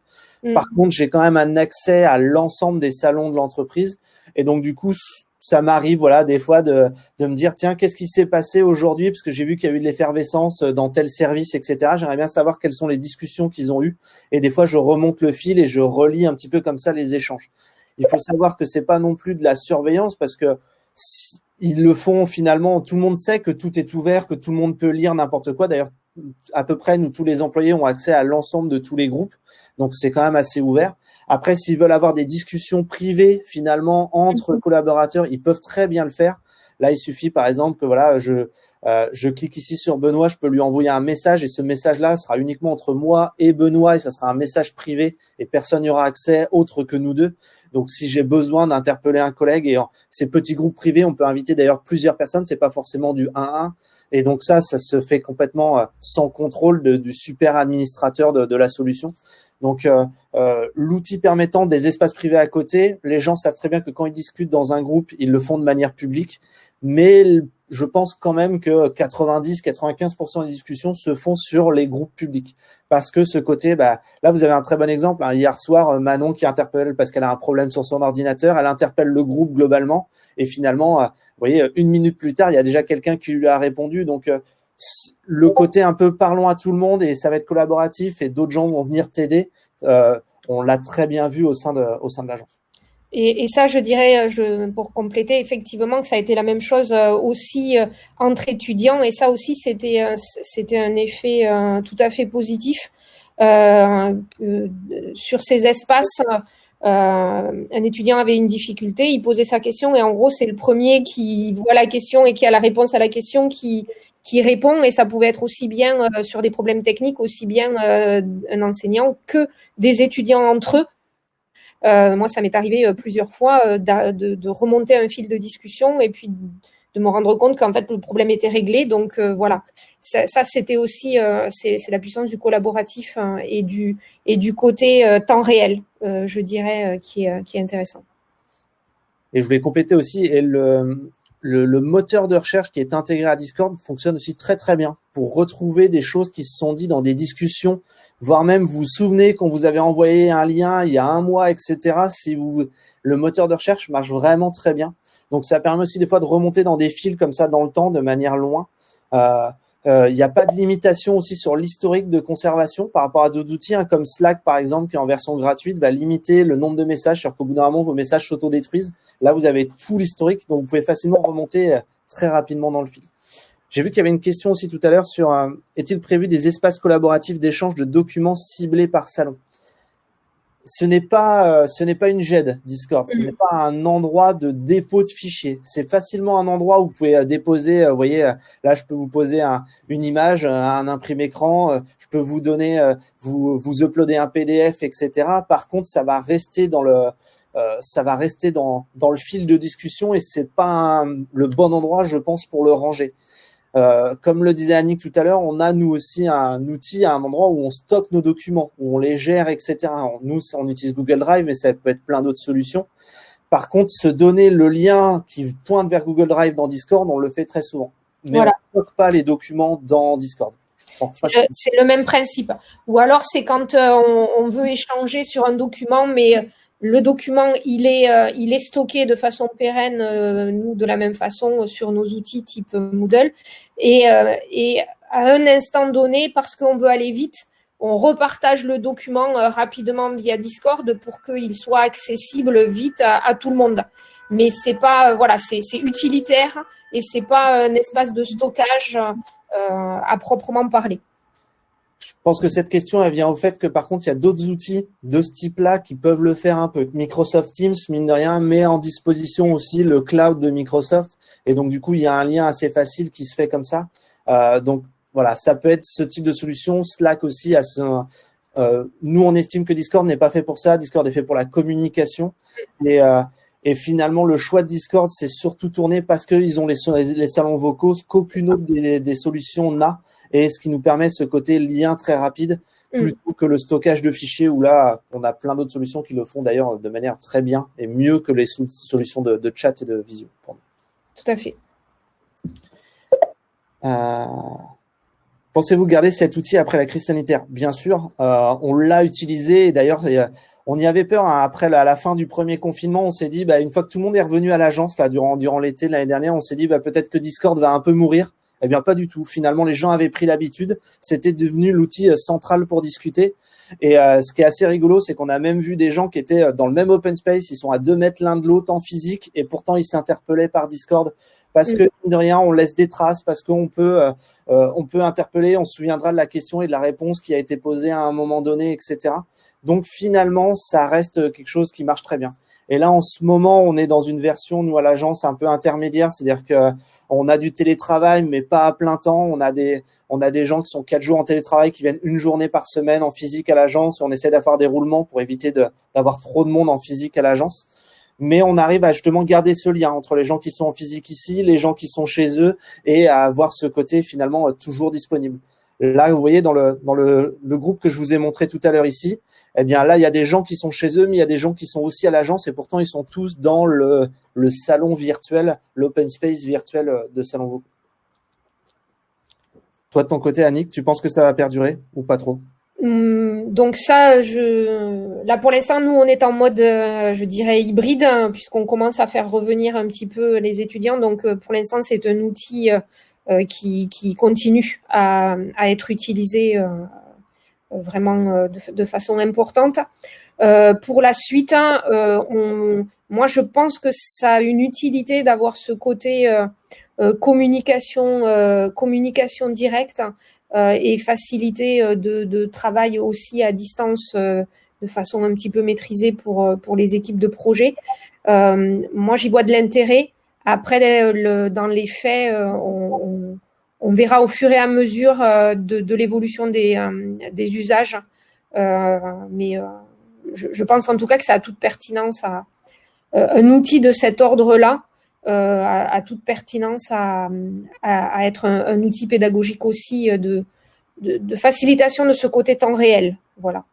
Par contre, j'ai quand même un accès à l'ensemble des salons de l'entreprise, et donc du coup, ça m'arrive, voilà, des fois de me dire, tiens, qu'est-ce qui s'est passé aujourd'hui, parce que j'ai vu qu'il y a eu de l'effervescence dans tel service, etc. J'aimerais bien savoir quelles sont les discussions qu'ils ont eues, et des fois, je remonte le fil et je relis un petit peu comme ça les échanges. Il faut savoir que c'est pas non plus de la surveillance, parce que ils le font finalement, tout le monde sait que tout est ouvert, que tout le monde peut lire n'importe quoi. D'ailleurs, à peu près, tous les employés ont accès à l'ensemble de tous les groupes, donc c'est quand même assez ouvert. Après, s'ils veulent avoir des discussions privées finalement entre collaborateurs, ils peuvent très bien le faire. Là, il suffit par exemple que voilà, je clique ici sur Benoît, je peux lui envoyer un message, et ce message-là sera uniquement entre moi et Benoît, et ça sera un message privé et personne n'y aura accès autre que nous deux. Donc, si j'ai besoin d'interpeller un collègue, et ces petits groupes privés, on peut inviter d'ailleurs plusieurs personnes, c'est pas forcément du 1-1. Et donc ça se fait complètement sans contrôle du super administrateur de la solution. Donc, l'outil permettant des espaces privés à côté, les gens savent très bien que quand ils discutent dans un groupe, ils le font de manière publique. Mais je pense quand même que 90-95% des discussions se font sur les groupes publics. Parce que ce côté, là, vous avez un très bon exemple. Hein. Hier soir, Manon qui interpelle parce qu'elle a un problème sur son ordinateur, elle interpelle le groupe globalement. Et finalement, vous voyez, 1 minute plus tard, il y a déjà quelqu'un qui lui a répondu. Donc, le côté un peu parlons à tout le monde et ça va être collaboratif et d'autres gens vont venir t'aider, on l'a très bien vu au sein de l'agence. Et ça, je dirais, pour compléter, effectivement, que ça a été la même chose aussi entre étudiants, et ça aussi, c'était un effet tout à fait positif sur ces espaces. Un étudiant avait une difficulté, il posait sa question, et en gros, c'est le premier qui voit la question et qui a la réponse à la question qui répond, et ça pouvait être aussi bien sur des problèmes techniques, aussi bien un enseignant que des étudiants entre eux. Moi, ça m'est arrivé plusieurs fois de remonter un fil de discussion et puis de me rendre compte qu'en fait le problème était réglé. Donc voilà, ça c'était aussi c'est la puissance du collaboratif et du côté temps réel, je dirais, qui est intéressant. Et je voulais compléter aussi, et le moteur de recherche qui est intégré à Discord fonctionne aussi très très bien pour retrouver des choses qui se sont dites dans des discussions, voire même vous vous souvenez qu'on vous avait envoyé un lien il y a un mois, etc. Le moteur de recherche marche vraiment très bien. Donc ça permet aussi des fois de remonter dans des fils comme ça dans le temps de manière loin. Il n'y a pas de limitation aussi sur l'historique de conservation par rapport à d'autres outils, hein, comme Slack par exemple, qui est en version gratuite, va limiter le nombre de messages, sur qu'au bout d'un moment, vos messages s'autodétruisent. Là, vous avez tout l'historique, donc vous pouvez facilement remonter très rapidement dans le fil. J'ai vu qu'il y avait une question aussi tout à l'heure sur est-il prévu des espaces collaboratifs d'échange de documents ciblés par salon? Ce n'est pas une GED, Discord. Ce n'est pas un endroit de dépôt de fichiers. C'est facilement un endroit où vous pouvez déposer. Vous voyez, là, je peux vous poser une image, un imprimé écran. Je peux vous donner, vous uploader un PDF, etc. Par contre, ça va rester dans le fil de discussion et c'est pas le bon endroit, je pense, pour le ranger. Comme le disait Annick tout à l'heure, on a nous aussi un outil, un endroit où on stocke nos documents, où on les gère, etc. Nous, on utilise Google Drive, mais ça peut être plein d'autres solutions. Par contre, se donner le lien qui pointe vers Google Drive dans Discord, on le fait très souvent. Mais voilà. On ne stocke pas les documents dans Discord. C'est le même principe. Ou alors, c'est quand on veut échanger sur un document, mais le document, il est stocké de façon pérenne, nous, de la même façon, sur nos outils type Moodle. Et un instant donné, parce qu'on veut aller vite, on repartage le document rapidement via Discord pour qu'il soit accessible vite à tout le monde. Mais c'est pas, voilà, c'est utilitaire et c'est pas un espace de stockage à proprement parler. Je pense que cette question, elle vient au fait que par contre, il y a d'autres outils de ce type-là qui peuvent le faire un peu. Microsoft Teams, mine de rien, met en disposition aussi le cloud de Microsoft. Et donc, du coup, il y a un lien assez facile qui se fait comme ça. Donc, voilà, ça peut être ce type de solution. Slack aussi, nous, on estime que Discord n'est pas fait pour ça. Discord est fait pour la communication. Et finalement, le choix de Discord, c'est surtout tourné parce qu'ils ont les salons vocaux, qu'aucune autre des solutions n'a. Et ce qui nous permet ce côté lien très rapide, plutôt que le stockage de fichiers où là, on a plein d'autres solutions qui le font d'ailleurs de manière très bien et mieux que les solutions de chat et de visio. Tout à fait. Pensez-vous garder cet outil après la crise sanitaire? Bien sûr, on l'a utilisé et d'ailleurs, on y avait peur hein. Après à la fin du premier confinement, on s'est dit, une fois que tout le monde est revenu à l'agence là durant l'été de l'année dernière, on s'est dit peut-être que Discord va un peu mourir. Eh bien, pas du tout. Finalement, les gens avaient pris l'habitude. C'était devenu l'outil central pour discuter. Et ce qui est assez rigolo, c'est qu'on a même vu des gens qui étaient dans le même open space. Ils sont à 2 mètres l'un de l'autre en physique et pourtant, ils s'interpellaient par Discord parce que, de rien, on laisse des traces, parce qu'on peut interpeller, on se souviendra de la question et de la réponse qui a été posée à un moment donné, etc. Donc, finalement, ça reste quelque chose qui marche très bien. Et là, en ce moment, on est dans une version, nous, à l'agence, un peu intermédiaire. C'est-à-dire que on a du télétravail, mais pas à plein temps. On a des gens qui sont 4 jours en télétravail, qui viennent 1 journée par semaine en physique à l'agence. On essaie d'avoir des roulements pour éviter d'avoir trop de monde en physique à l'agence. Mais on arrive à justement garder ce lien entre les gens qui sont en physique ici, les gens qui sont chez eux et à avoir ce côté finalement toujours disponible. Là, vous voyez, dans le groupe que je vous ai montré tout à l'heure ici, eh bien là, il y a des gens qui sont chez eux, mais il y a des gens qui sont aussi à l'agence et pourtant, ils sont tous dans le salon virtuel, l'open space virtuel de salon vocaux. Toi, de ton côté, Annick, tu penses que ça va perdurer ou pas trop? Donc ça, là pour l'instant, nous, on est en mode, je dirais, hybride, hein, puisqu'on commence à faire revenir un petit peu les étudiants. Donc pour l'instant, c'est un outil qui continue à être utilisé vraiment de façon importante. Pour la suite, moi je pense que ça a une utilité d'avoir ce côté communication directe et facilité de travail aussi à distance de façon un petit peu maîtrisée pour les équipes de projet. Moi j'y vois de l'intérêt. Après, dans les faits, on verra au fur et à mesure de l'évolution des usages. Mais je pense en tout cas que ça a toute pertinence un outil de cet ordre-là a toute pertinence à être un outil pédagogique aussi de facilitation de ce côté temps réel. Voilà.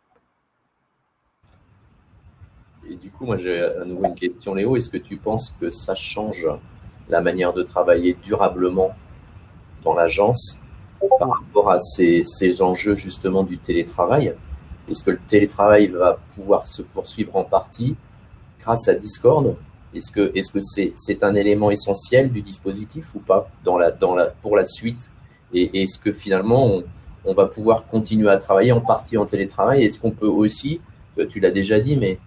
Et du coup, moi, j'ai à nouveau une question, Léo. Est-ce que tu penses que ça change la manière de travailler durablement dans l'agence par rapport à ces enjeux justement du télétravail? Est-ce que le télétravail va pouvoir se poursuivre en partie grâce à Discord? Est-ce que c'est un élément essentiel du dispositif ou pas pour la suite? Et est-ce que finalement on va pouvoir continuer à travailler en partie en télétravail? Est-ce qu'on peut aussi, tu l'as déjà dit, mais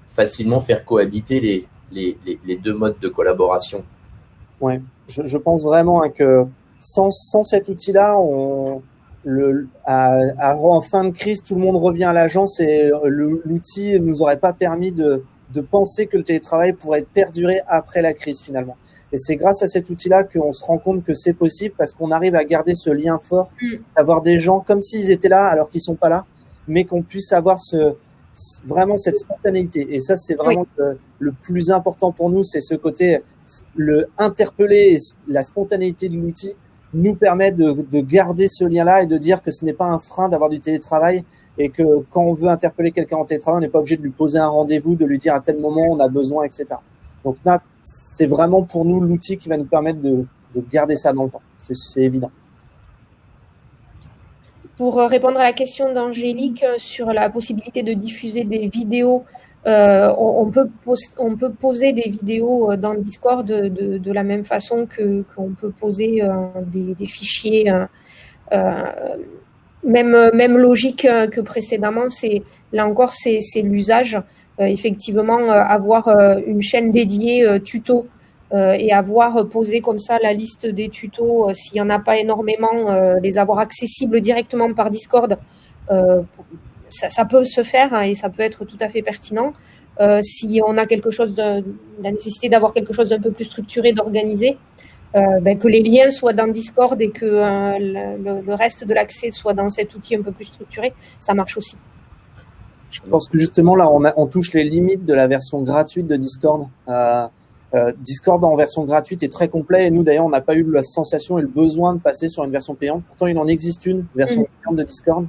facilement faire cohabiter les 2 modes de collaboration? Ouais, je pense vraiment que sans cet outil-là, en fin de crise, tout le monde revient à l'agence et l'outil ne nous aurait pas permis de penser que le télétravail pourrait perdurer après la crise finalement. Et c'est grâce à cet outil-là qu'on se rend compte que c'est possible parce qu'on arrive à garder ce lien fort, d'avoir des gens comme s'ils étaient là alors qu'ils sont pas là, mais qu'on puisse avoir vraiment cette spontanéité. Et ça, c'est vraiment le plus important pour nous, c'est ce côté, le interpeller et la spontanéité de l'outil nous permet de garder ce lien-là et de dire que ce n'est pas un frein d'avoir du télétravail et que quand on veut interpeller quelqu'un en télétravail, on n'est pas obligé de lui poser un rendez-vous, de lui dire à tel moment on a besoin, etc. Donc là, c'est vraiment pour nous l'outil qui va nous permettre de garder ça dans le temps. C'est évident. Pour répondre à la question d'Angélique sur la possibilité de diffuser des vidéos, on peut poser des vidéos dans Discord de la même façon qu'on peut poser des fichiers Même logique que précédemment, là encore, c'est l'usage. Effectivement, avoir une chaîne dédiée tuto et avoir posé comme ça la liste des tutos, s'il n'y en a pas énormément, les avoir accessibles directement par Discord, ça peut se faire et ça peut être tout à fait pertinent. Si on a la nécessité d'avoir quelque chose d'un peu plus structuré, d'organisé, que les liens soient dans Discord et que le reste de l'accès soit dans cet outil un peu plus structuré, ça marche aussi. Je pense que justement là, on touche les limites de la version gratuite de Discord. Discord en version gratuite est très complet et nous d'ailleurs on n'a pas eu la sensation et le besoin de passer sur une version payante. Pourtant il en existe une version payante de Discord.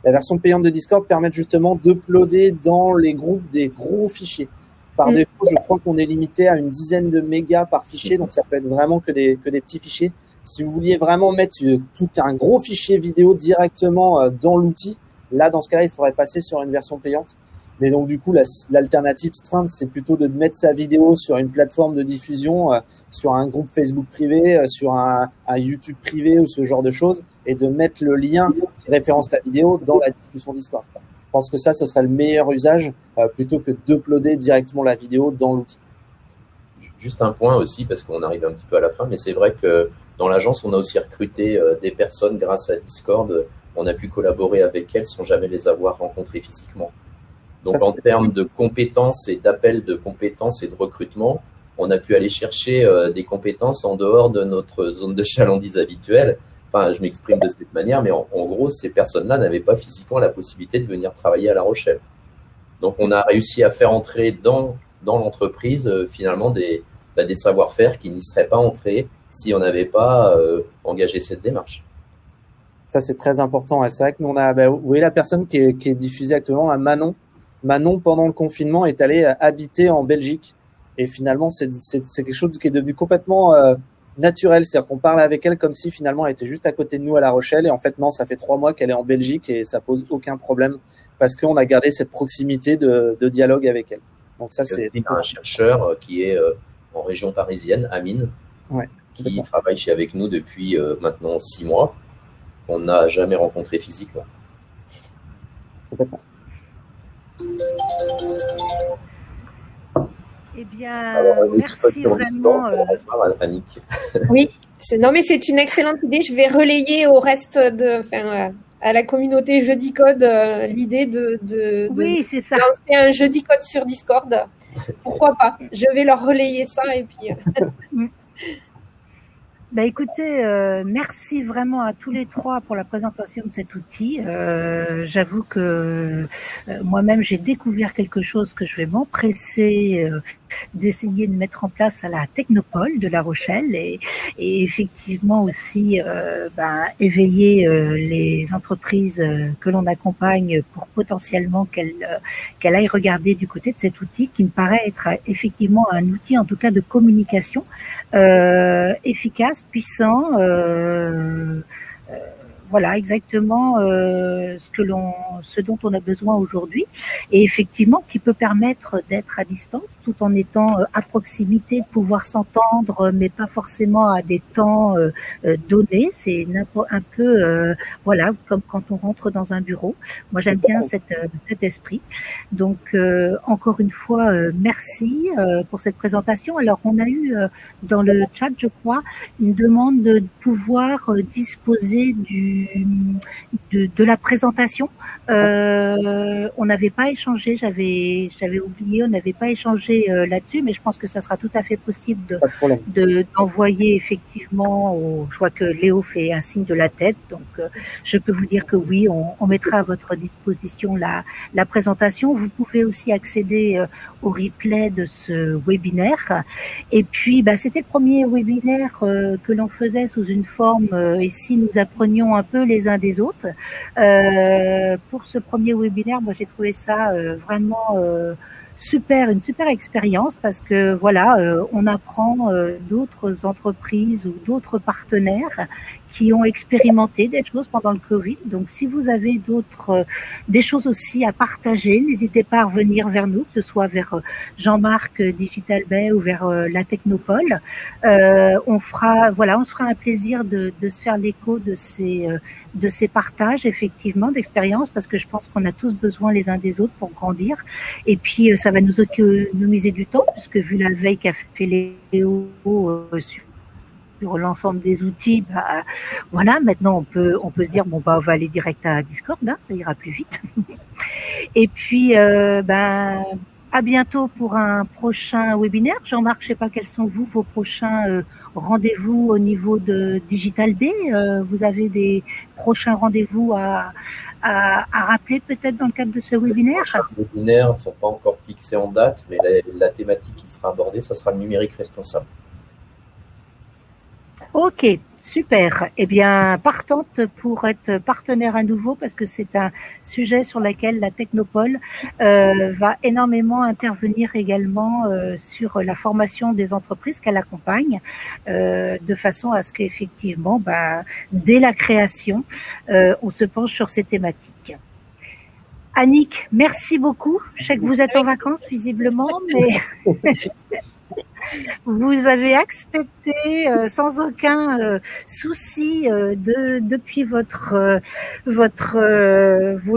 La version payante de Discord permet justement d'uploader dans les groupes des gros fichiers. Par défaut, je crois qu'on est limité à une dizaine de mégas par fichier, donc ça peut être vraiment que des petits fichiers. Si vous vouliez vraiment mettre tout un gros fichier vidéo directement dans l'outil, là dans ce cas-là il faudrait passer sur une version payante. Mais donc du coup, l'alternative simple, c'est plutôt de mettre sa vidéo sur une plateforme de diffusion, sur un groupe Facebook privé, sur un YouTube privé ou ce genre de choses, et de mettre le lien qui référence la vidéo dans la discussion Discord. Je pense que ça, ce serait le meilleur usage plutôt que d'uploader directement la vidéo dans l'outil. Juste un point aussi, parce qu'on arrive un petit peu à la fin, mais c'est vrai que dans l'agence, on a aussi recruté des personnes grâce à Discord. On a pu collaborer avec elles sans jamais les avoir rencontrées physiquement. Donc, en termes de compétences et d'appel de compétences et de recrutement, on a pu aller chercher des compétences en dehors de notre zone de chalandise habituelle. Enfin, je m'exprime de cette manière, mais en gros, ces personnes-là n'avaient pas physiquement la possibilité de venir travailler à La Rochelle. Donc, on a réussi à faire entrer dans l'entreprise, finalement, des savoir-faire qui n'y seraient pas entrés si on n'avait pas engagé cette démarche. Ça, c'est très important. Et c'est vrai que nous, vous voyez la personne qui est diffusée actuellement, à Manon. Manon, pendant le confinement, est allée habiter en Belgique. Et finalement, c'est quelque chose qui est devenu complètement naturel. C'est-à-dire qu'on parle avec elle comme si finalement elle était juste à côté de nous à La Rochelle. Et en fait, non, ça fait 3 mois qu'elle est en Belgique et ça pose aucun problème parce qu'on a gardé cette proximité de dialogue avec elle. Donc ça, c'est un chercheur qui est en région parisienne, Amine, qui travaille avec nous depuis maintenant 6 mois. On n'a jamais rencontré physiquement. Complètement. Eh bien, merci vraiment. Annick. Oui, non mais c'est une excellente idée. Je vais relayer au reste à la communauté Jeudi Code l'idée de lancer un Jeudi Code sur Discord. Pourquoi pas? Je vais leur relayer ça et puis. Écoutez, merci vraiment à tous les trois pour la présentation de cet outil. J'avoue que moi-même j'ai découvert quelque chose que je vais m'empresser d'essayer de mettre en place à la Technopole de La Rochelle et effectivement aussi éveiller les entreprises que l'on accompagne pour potentiellement qu'elles aillent regarder du côté de cet outil qui me paraît être effectivement un outil en tout cas de communication efficace, puissant, voilà exactement ce dont on a besoin aujourd'hui et effectivement qui peut permettre d'être à distance tout en étant à proximité, de pouvoir s'entendre mais pas forcément à des temps donnés. C'est un peu voilà comme quand on rentre dans un bureau. Moi j'aime bien cet esprit. Donc encore une fois merci pour cette présentation. Alors on a eu dans le chat je crois une demande de pouvoir disposer de la présentation. On n'avait pas échangé, j'avais oublié, on n'avait pas échangé là-dessus, mais je pense que ça sera tout à fait possible d'envoyer effectivement. Je vois que Léo fait un signe de la tête, donc je peux vous dire que oui, on mettra à votre disposition la présentation. Vous pouvez aussi accéder au replay de ce webinaire. Et puis, c'était le premier webinaire que l'on faisait sous une forme ici nous apprenions un peu les uns des autres. Pour ce premier webinaire, moi j'ai trouvé ça vraiment une super expérience parce que voilà, on apprend d'autres entreprises ou d'autres partenaires qui ont expérimenté des choses pendant le Covid. Donc, si vous avez des choses aussi à partager, n'hésitez pas à revenir vers nous, que ce soit vers Jean-Marc Digital Bay ou vers la Technopole. On se fera un plaisir de se faire l'écho de ces partages, effectivement, d'expériences, parce que je pense qu'on a tous besoin les uns des autres pour grandir. Et puis, ça va nous économiser du temps, puisque vu la veille qu'a fait Léo sur l'ensemble des outils, voilà, maintenant on peut se dire on va aller direct à Discord, hein, ça ira plus vite. Et puis, à bientôt pour un prochain webinaire. Jean-Marc, je sais pas quels sont vos prochains rendez-vous au niveau de Digital Bay. Vous avez des prochains rendez-vous à rappeler peut-être dans le cadre de ce webinaire? Les webinaires ne sont pas encore fixés en date, mais la thématique qui sera abordée, ce sera le numérique responsable. Ok, super. Eh bien, partante pour être partenaire à nouveau, parce que c'est un sujet sur lequel la Technopole va énormément intervenir également sur la formation des entreprises qu'elle accompagne, de façon à ce qu'effectivement, dès la création, on se penche sur ces thématiques. Annick, merci beaucoup. Je sais que vous êtes en vacances, visiblement, mais vous avez accepté sans aucun souci depuis vos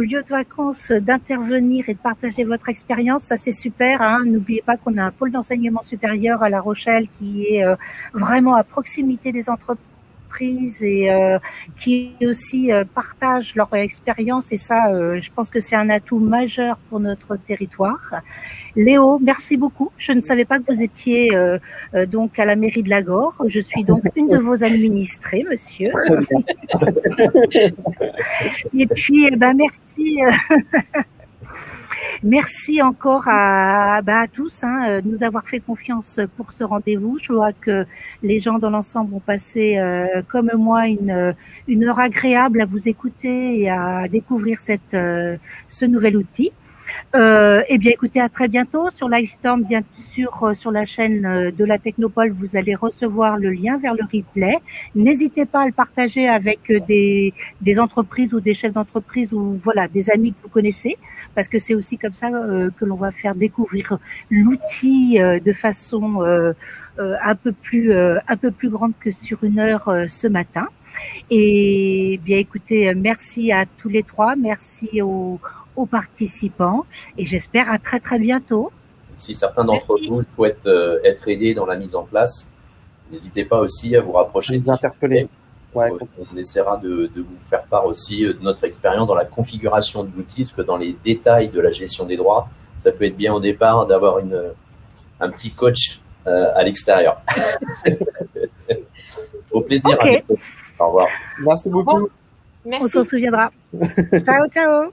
lieux de vacances d'intervenir et de partager votre expérience. Ça, c'est super. Hein. N'oubliez pas qu'on a un pôle d'enseignement supérieur à La Rochelle qui est vraiment à proximité des entreprises et qui aussi partagent leur expérience. Et ça, je pense que c'est un atout majeur pour notre territoire. Léo, merci beaucoup. Je ne savais pas que vous étiez donc à la mairie de Lagore. Je suis donc une de vos administrées, monsieur. Et puis, merci. Merci encore à tous de nous avoir fait confiance pour ce rendez-vous. Je vois que les gens dans l'ensemble ont passé, comme moi, une heure agréable à vous écouter et à découvrir ce nouvel outil. Eh bien, écoutez, à très bientôt sur Livestorm, bien sûr, sur la chaîne de la Technopole, vous allez recevoir le lien vers le replay. N'hésitez pas à le partager avec des entreprises ou des chefs d'entreprise ou voilà des amis que vous connaissez, parce que c'est aussi comme ça que l'on va faire découvrir l'outil de façon un peu plus grande que sur une heure ce matin. Et bien, écoutez, merci à tous les trois, merci aux participants et j'espère à très très bientôt. Si certains d'entre vous souhaitent être aidés dans la mise en place, n'hésitez pas aussi à vous rapprocher, nous interpeller. Ouais. On essaiera de vous faire part aussi de notre expérience dans la configuration de l'outil, parce que dans les détails de la gestion des droits, ça peut être bien au départ d'avoir un petit coach à l'extérieur. Au plaisir. Okay. Au revoir. Merci beaucoup. Merci. On s'en souviendra. Ciao, ciao.